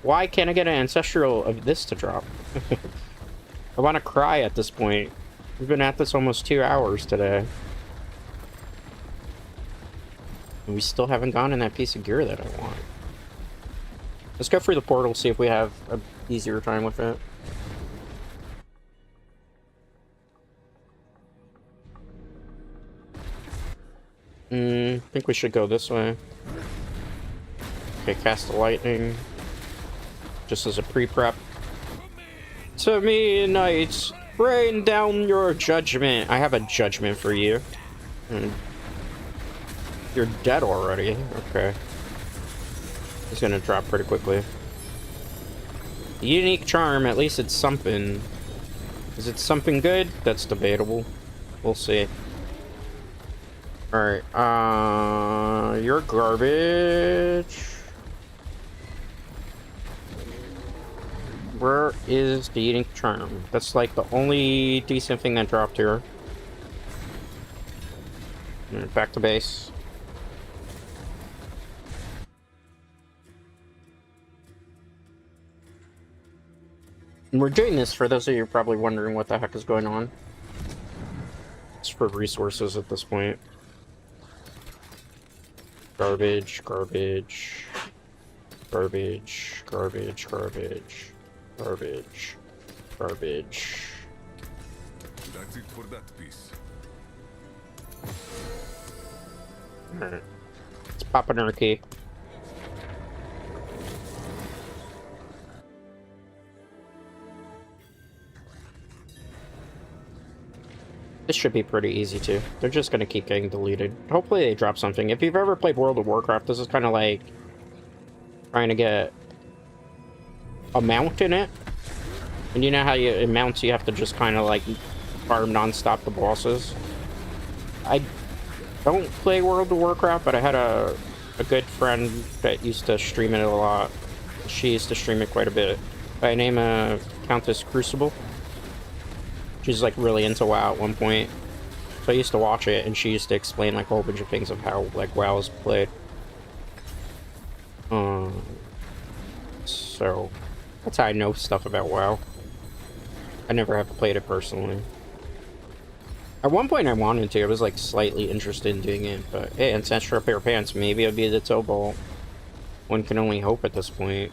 Why can't I get an Ancestral of this to drop? I want to cry at this point. We've been at this almost 2 hours today. And we still haven't gotten that piece of gear that I want. Let's go through the portal, see if we have an easier time with it. I think we should go this way. Okay, cast the lightning. Just as a pre-prep. To me, knights, rain down your judgment. I have a judgment for you. You're dead already. Okay. It's gonna drop pretty quickly. Unique charm, at least it's something. Is it something good? That's debatable. We'll see. Alright, you're garbage. Where is the unique charm? That's like the only decent thing that dropped here. Back to base. And we're doing this for those of you probably wondering what the heck is going on. It's for resources at this point. Garbage, garbage, garbage, garbage, garbage, garbage, garbage. That's it for that piece. Alright. Let's pop another key. This should be pretty easy too. They're just gonna keep getting deleted. Hopefully they drop something. If you've ever played World of Warcraft, this is kind of like trying to get a mount in it. And you know how in mounts you have to just kind of like farm non-stop the bosses. I don't play World of Warcraft, but I had a a good friend that used to stream it a lot. She used to stream it quite a bit. By name Countess Crucible. She's like really into WoW at one point. So I used to watch it, and she used to explain like a whole bunch of things of how like WoW is played. So that's how I know stuff about WoW. I never have played it personally. At one point I wanted to. I was like slightly interested in doing it, but hey, ancestral pair of pants. Maybe it'll be the Tobalt. One can only hope at this point.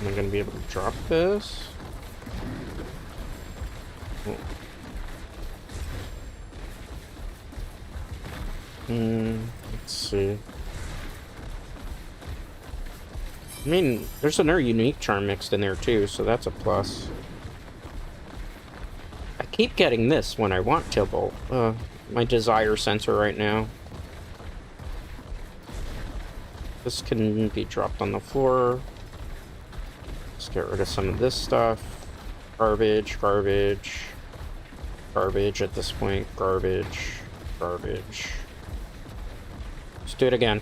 Am I gonna be able to drop this? Oh. Let's see. I mean, there's another unique charm mixed in there too, so that's a plus. I keep getting this when I want Tibble. My desire sensor right now. This can be dropped on the floor. Let's get rid of some of this stuff. Garbage, garbage, garbage at this point. Garbage, garbage. Let's do it again.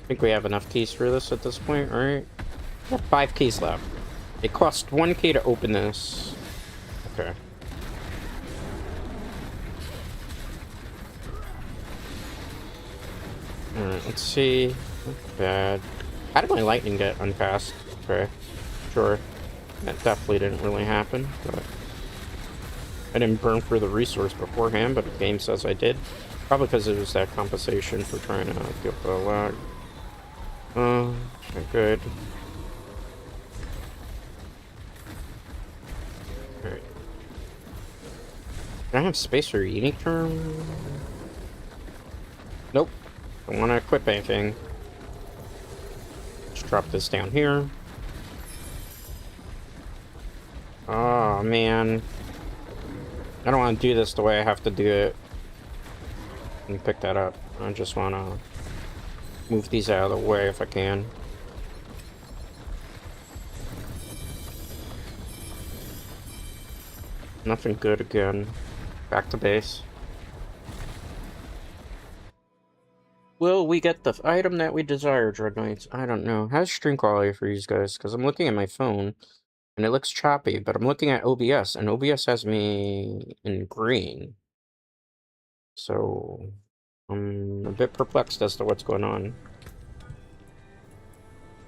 I think we have enough keys for this at this point, right? We have 5 keys left. It cost 1 key to open this. Okay. Alright, let's see. Not bad. How did my lightning get uncast? Okay. Sure. That definitely didn't really happen, but I didn't burn through the resource beforehand, but the game says I did. Probably because it was that compensation for trying to get the lag. Good. Alright. Can I have space for a unique term? Nope. Don't want to equip anything. Just drop this down here. Oh, man. I don't want to do this the way I have to do it. And pick that up. I just want to move these out of the way if I can. Nothing good again. Back to base. Will we get the item that we desire, Dread Knights? I don't know. How's stream quality for you guys? Because I'm looking at my phone, and it looks choppy, but I'm looking at OBS, and OBS has me in green. So I'm a bit perplexed as to what's going on.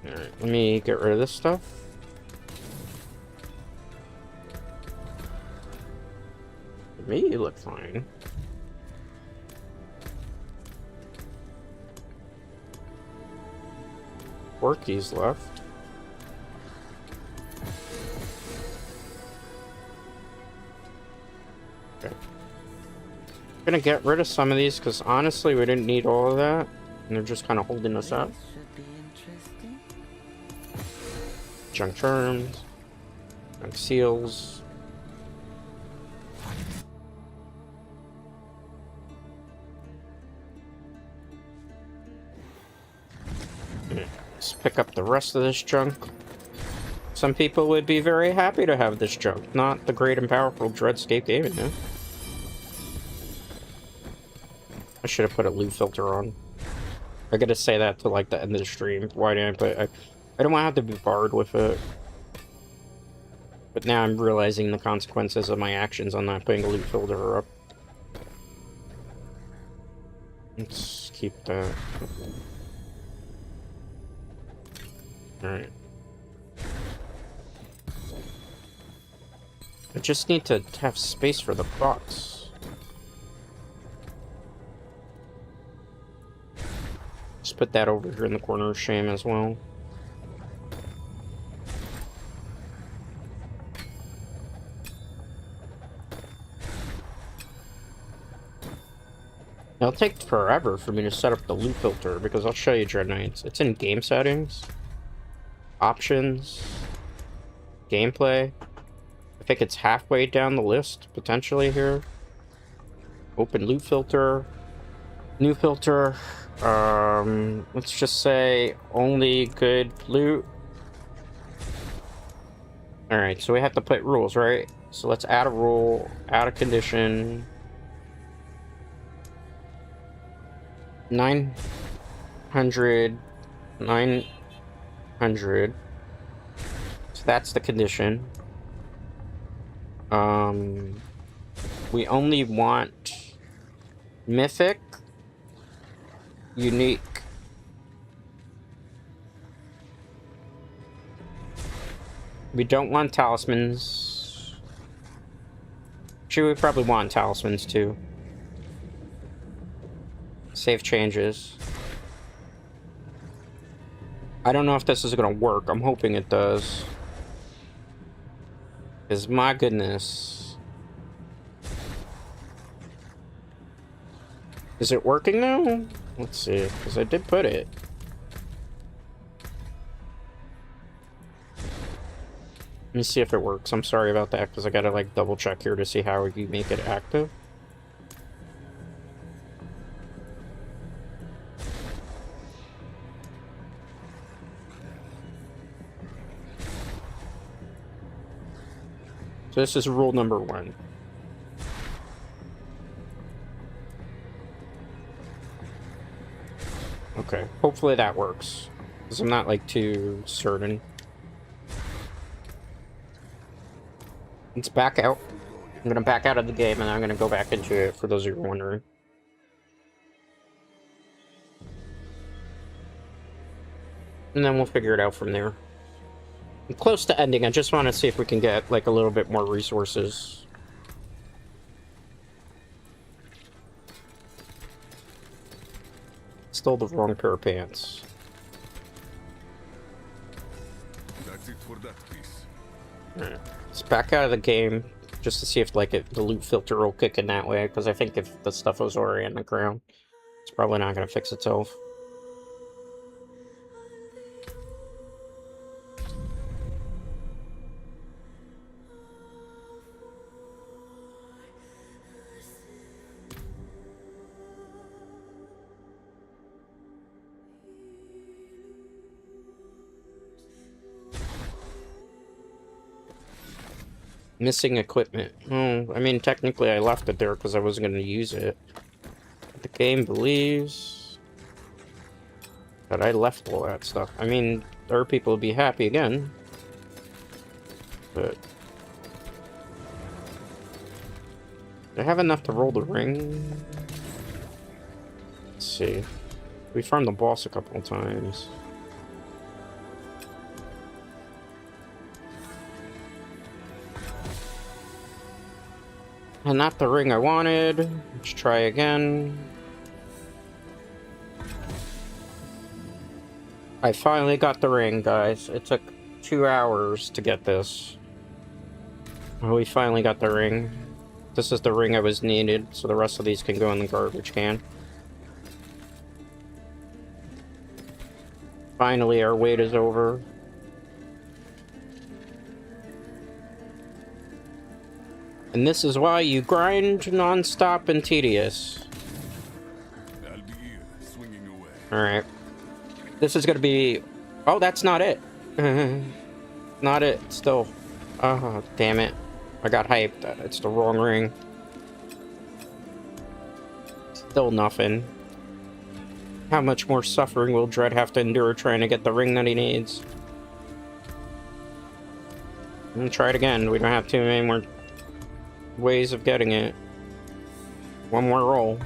Alright, let me get rid of this stuff. Me, you look fine. Four keys left. Okay. I'm gonna get rid of some of these because honestly we didn't need all of that, and they're just kind of holding us up. Junk charms, junk seals. Let's pick up the rest of this junk. Some people would be very happy to have this junk, not the great and powerful Dreadscape gaming, huh? I should have put a loot filter on. I gotta say that to like the end of the stream. Why didn't I put? I don't want to have to be barred with it. But now I'm realizing the consequences of my actions on not putting a loot filter up. Let's keep that. Alright. I just need to have space for the box. Just put that over here in the corner of shame as well. It'll take forever for me to set up the loot filter because I'll show you, Dread Knights. It's in game settings, options, gameplay. I think it's halfway down the list, potentially here. Open loot filter, new filter. Let's just say only good loot. Alright, so we have to put rules, right? So let's add a rule, add a condition. 900, 900. So that's the condition. We only want mythic, unique. We don't want talismans. Actually, we probably want talismans too. Save changes. I don't know if this is gonna work. I'm hoping it does. Because my goodness. Is it working now? Let's see, because I did put it. Let me see if it works. I'm sorry about that, because I gotta like double check here to see how you make it active. So this is rule number 1. Okay, hopefully that works, because I'm not like too certain. Let's back out. I'm gonna back out of the game and I'm gonna go back into it for those of you who are wondering. And then we'll figure it out from there. I'm close to ending. I just want to see if we can get like a little bit more resources. Stole the wrong pair of pants. That's it for that piece. Alright. Let's back out of the game just to see if like the loot filter will kick in that way, because I think if the stuff was already on the ground, it's probably not going to fix itself. Missing equipment. Oh, I mean, technically I left it there because I wasn't going to use it. But the game believes that I left all that stuff. I mean, other people would be happy again. But do I have enough to roll the ring? Let's see. We farmed the boss a couple of times. And not the ring I wanted. Let's try again. I finally got the ring, guys. It took 2 hours to get this. Well, we finally got the ring. This is the ring I was needed, so the rest of these can go in the garbage can. Finally, our wait is over. And this is why you grind non-stop and tedious. I'll be here, swinging away. Alright. This is gonna be... Oh, that's not it. Not it, still. Oh, damn it. I got hyped. It's the wrong ring. Still nothing. How much more suffering will Dread have to endure trying to get the ring that he needs? I'm gonna try it again. We don't have too many more ways of getting it. One more roll.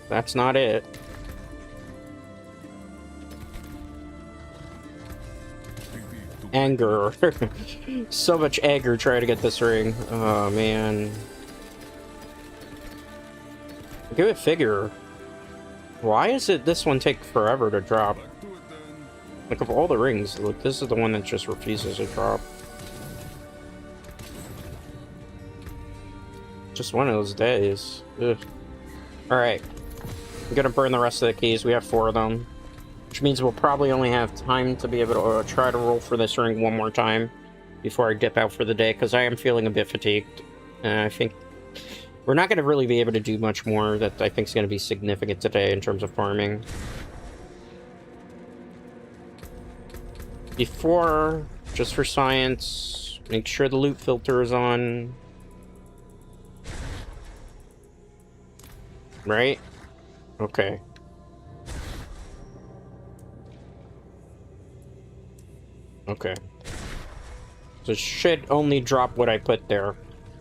That's not it. Anger. So much anger trying to get this ring. Oh man. Give it figure. Why is it this one take forever to drop? Like of all the rings, look, this is the one that just refuses to drop. Just one of those days. Ugh. Alright. I'm gonna burn the rest of the keys. We have 4 of them. Which means we'll probably only have time to be able to try to roll for this ring one more time before I dip out for the day, because I am feeling a bit fatigued. I think we're not going to really be able to do much more that I think is going to be significant today in terms of farming. Before, just for science, Make sure the loot filter is on. Right? Okay. Okay. So it should only drop what I put there.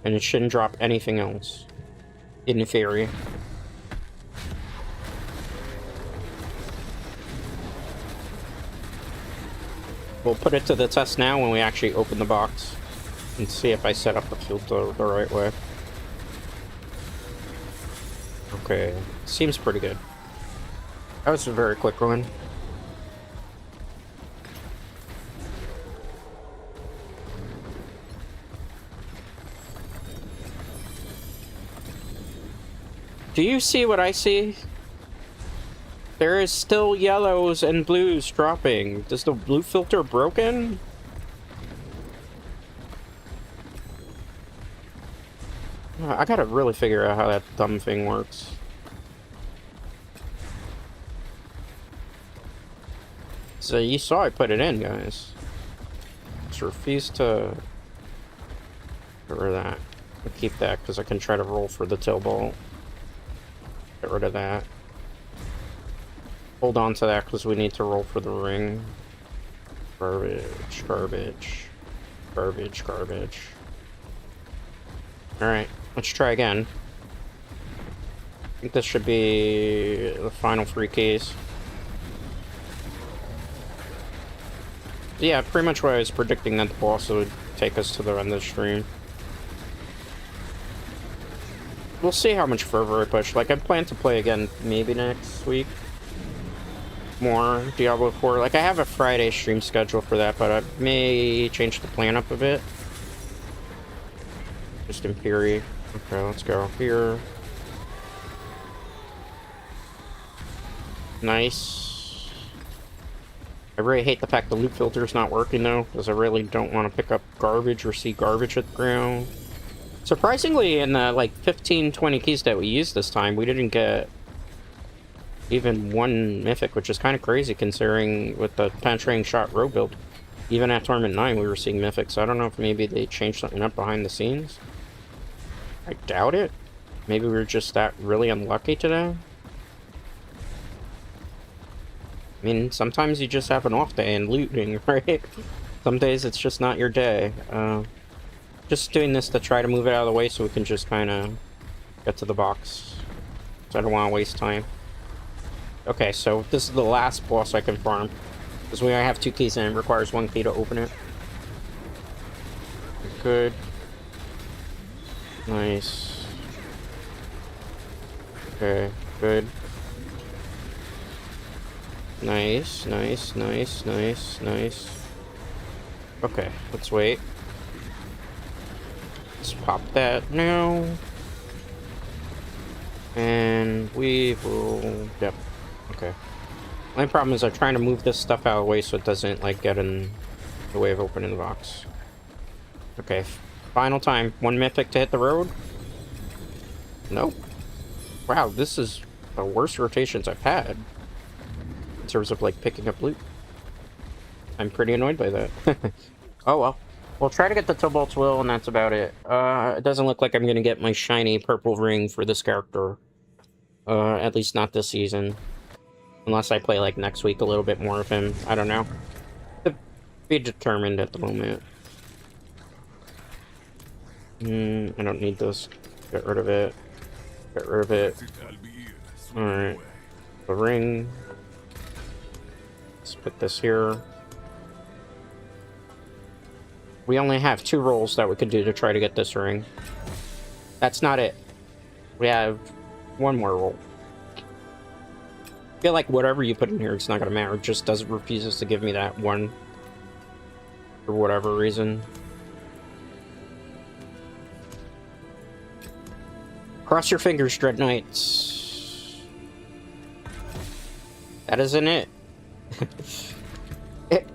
And it shouldn't drop anything else. In theory. We'll put it to the test now when we actually open the box. And see if I set up the filter the right way. Okay. Seems pretty good. That was a very quick one. Do you see what I see? There is still yellows and blues dropping. Is the blue filter broken? I gotta really figure out how that dumb thing works. So you saw I put it in, guys. Just refuse to get rid of that. I'll keep that because I can try to roll for the tail bolt. Get rid of that. Hold on to that because we need to roll for the ring. Garbage, garbage, garbage, garbage. Alright, let's try again. I think this should be the final 3 keys. Yeah, pretty much what I was predicting, that the boss would take us to the end of the stream. We'll see how much further I push. Like, I plan to play again maybe next week. More Diablo IV. Like, I have a Friday stream schedule for that, but I may change the plan up a bit. Just in theory. Okay, let's go here. Nice. I really hate the fact the loot filter is not working, though, because I really don't want to pick up garbage or see garbage at the ground. Surprisingly, in the, like, 15-20 keys that we used this time, we didn't get even one mythic, which is kind of crazy, considering with the penetrating shot row build. Even at Tournament 9, we were seeing mythics. So I don't know if maybe they changed something up behind the scenes. I doubt it. Maybe we were just that really unlucky today. I mean, sometimes you just have an off day and looting, right? Some days it's just not your day. Just doing this to try to move it out of the way so we can just kind of get to the box. So I don't want to waste time. Okay, so this is the last boss I can farm. Because we only have 2 keys and it requires 1 key to open it. Good. Nice. Okay, good. Nice, nice, nice, nice, nice. Okay, let's wait. Let's pop that now. And we will... Yep. Okay. My problem is I'm trying to move this stuff out of the way so it doesn't, like, get in the way of opening the box. Okay. Final time. 1 mythic to hit the road. Nope. Wow, this is the worst rotations I've had. In terms of, like, picking up loot. I'm pretty annoyed by that. Oh, well. We'll try to get the Tobolt's Will, and that's about it. It doesn't look like I'm gonna get my shiny purple ring for this character. At least not this season. Unless I play, like, next week a little bit more of him. I don't know. To be determined at the moment. I don't need this. Get rid of it. Get rid of it. Alright. The ring. Let's put this here. We only have 2 rolls that we could do to try to get this ring. That's not it. We have 1 more roll. I feel like whatever you put in here, it's not gonna matter. It just refuses to give me that 1. For whatever reason. Cross your fingers, Dread Knights. That isn't it.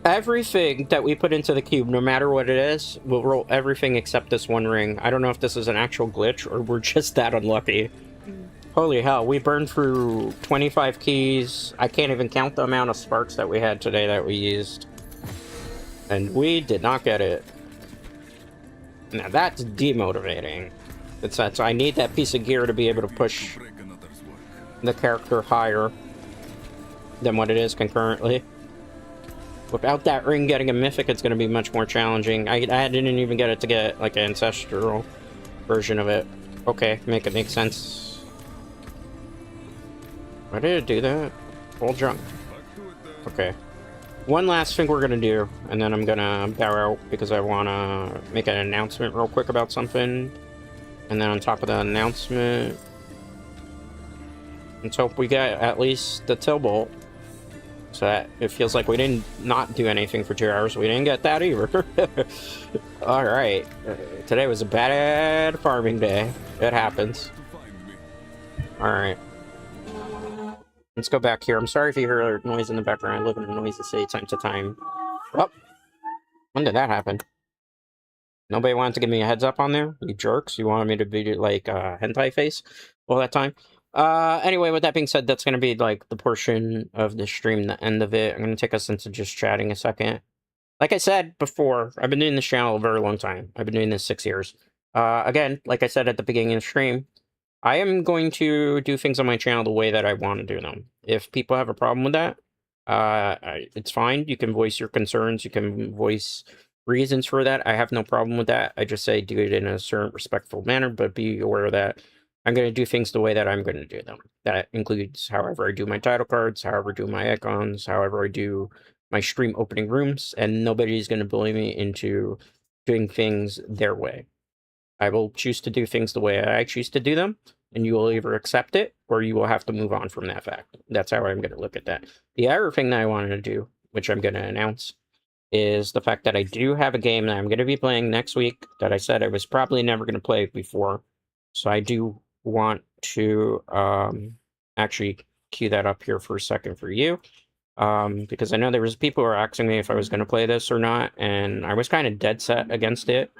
Everything that we put into the cube, no matter what it is, we'll roll everything except this 1 ring. I don't know if this is an actual glitch or we're just that unlucky. Holy hell, we burned through 25 keys. I can't even count the amount of sparks that we had today that we used. And we did not get it. Now that's demotivating. That's I need that piece of gear to be able to push Break another's work. the character higher than what it is concurrently. Without that ring getting a mythic, it's going to be much more challenging. I didn't even get it to get like an ancestral version of it. Okay, make it make sense. Why did it do that? Full junk. Back to it then. Okay. One last thing we're gonna do, and then I'm gonna bow out because I wanna make an announcement real quick about something. And then on top of the announcement, let's hope we get at least the Tilbolt. So that it feels like we didn't not do anything for 2 hours. We didn't get that either. Alright. Today was a bad farming day. It happens. To find me. Alright. Let's go back here. I'm sorry if you hear a noise in the background. I live in a noisy city time to time. Oh! When did that happen? Nobody wanted to give me a heads up on there? You jerks? You wanted me to be like hentai face all that time? Anyway, with that being said, that's going to be like the portion of the stream, the end of it. I'm going to take us into just chatting a second. Like I said before, I've been doing this channel a very long time. I've been doing this 6 years. Again, like I said at the beginning of the stream, I am going to do things on my channel the way that I want to do them. If people have a problem with that, it's fine. You can voice your concerns. You can voice reasons for that. I have no problem with that. I just say do it in a certain respectful manner, but be aware that I'm going to do things the way that I'm going to do them. That includes however I do my title cards, however I do my icons, however I do my stream opening rooms, and nobody's going to bully me into doing things their way. I will choose to do things the way I choose to do them, and you will either accept it, or you will have to move on from that fact. That's how I'm going to look at that. The other thing that I wanted to do, which I'm going to announce, is the fact that I do have a game that I'm going to be playing next week that I said I was probably never going to play before. So I do want to actually cue that up here for a second for you. Because I know there was people who were asking me if I was going to play this or not, and I was kind of dead set against it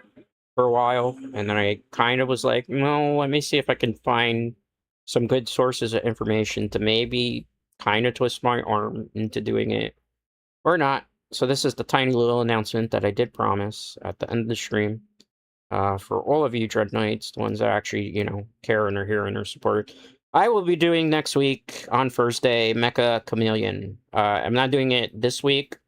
for a while, and then I kind of was like, well, let me see if I can find some good sources of information to maybe kind of twist my arm into doing it, or not. So this is the tiny little announcement that I did promise at the end of the stream. For all of you Dread Knights, the ones that actually, you know, care and are here and are support, I will be doing next week on Thursday, Mecha Chameleon. I'm not doing it this week,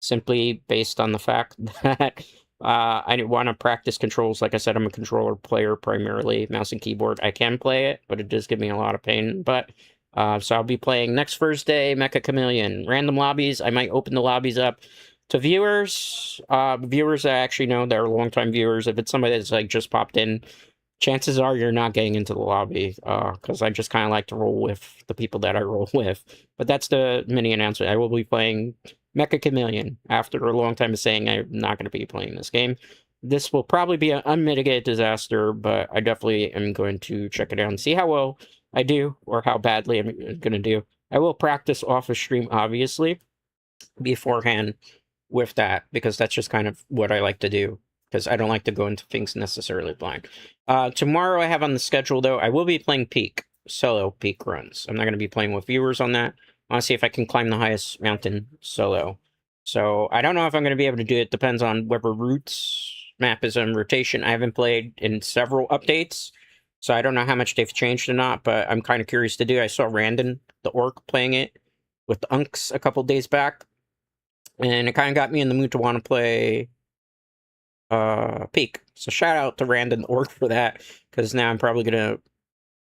simply based on the fact that I want to practice controls. Like I said, I'm a controller player primarily, mouse and keyboard. I can play it, but it does give me a lot of pain. But so I'll be playing next Thursday, Mecha Chameleon. Random lobbies. I might open the lobbies up to viewers. Viewers that I actually know that are longtime viewers. If it's somebody that's like just popped in, chances are you're not getting into the lobby, because I just kind of like to roll with the people that I roll with. But that's the mini announcement. I will be playing Mecha Chameleon after a long time of saying I'm not going to be playing this game. This will probably be an unmitigated disaster, but I definitely am going to check it out and see how well I do or how badly I'm going to do. I will practice off of stream, obviously, beforehand with that, because that's just kind of what I like to do, because I don't like to go into things necessarily blind. Tomorrow I have on the schedule, though, I will be playing Peak, solo Peak runs. I'm not going to be playing with viewers on that. I want to see if I can climb the highest mountain solo. So I don't know if I'm going to be able to do it. Depends on whether Roots map is on rotation. I haven't played in several updates, so I don't know how much they've changed or not, but I'm kind of curious to do. I saw Randon, the orc, playing it with the Unks a couple days back, and it kind of got me in the mood to want to play Peak. So shout out to Randon the orc for that, because now I'm probably going to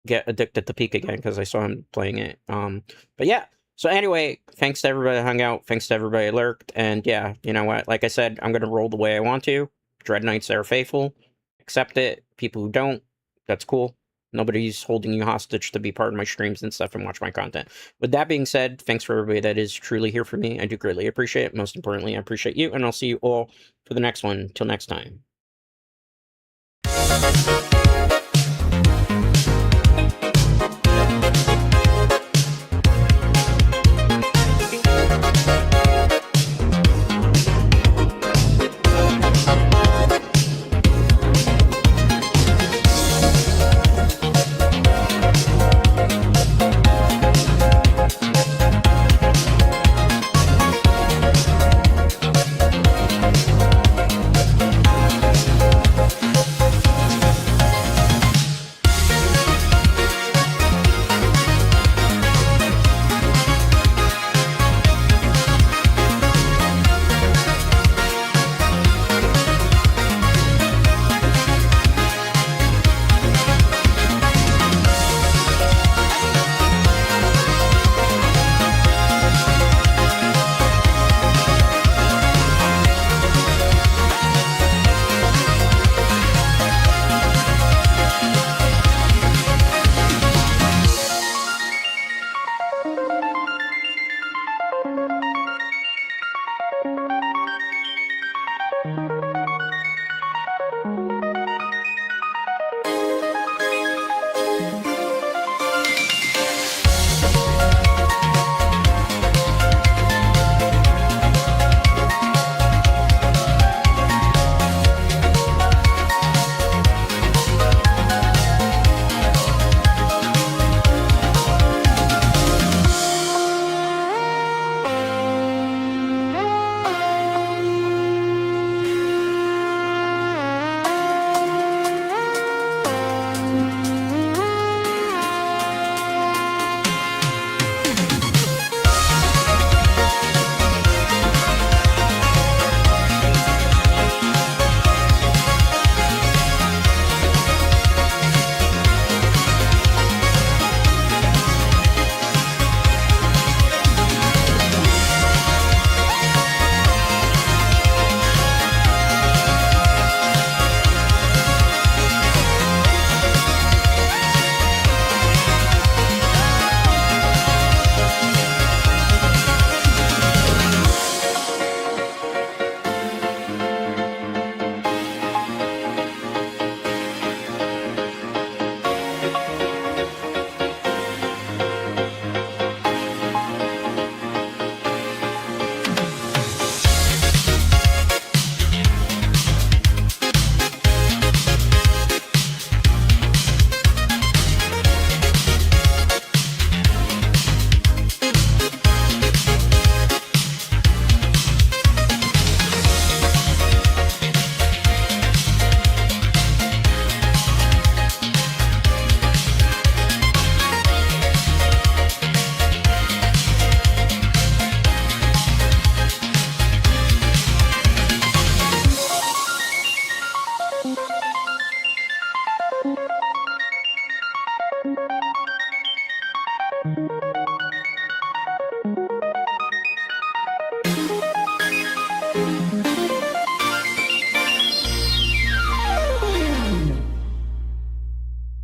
get addicted to Peak again because I saw him playing it. But yeah. So anyway, thanks to everybody that hung out. Thanks to everybody that lurked. And yeah, you know what? Like I said, I'm going to roll the way I want to. Dread Knights that are faithful, accept it. People who don't, that's cool. Nobody's holding you hostage to be part of my streams and stuff and watch my content. With that being said, thanks for everybody that is truly here for me. I do greatly appreciate it. Most importantly, I appreciate you. And I'll see you all for the next one. Till next time.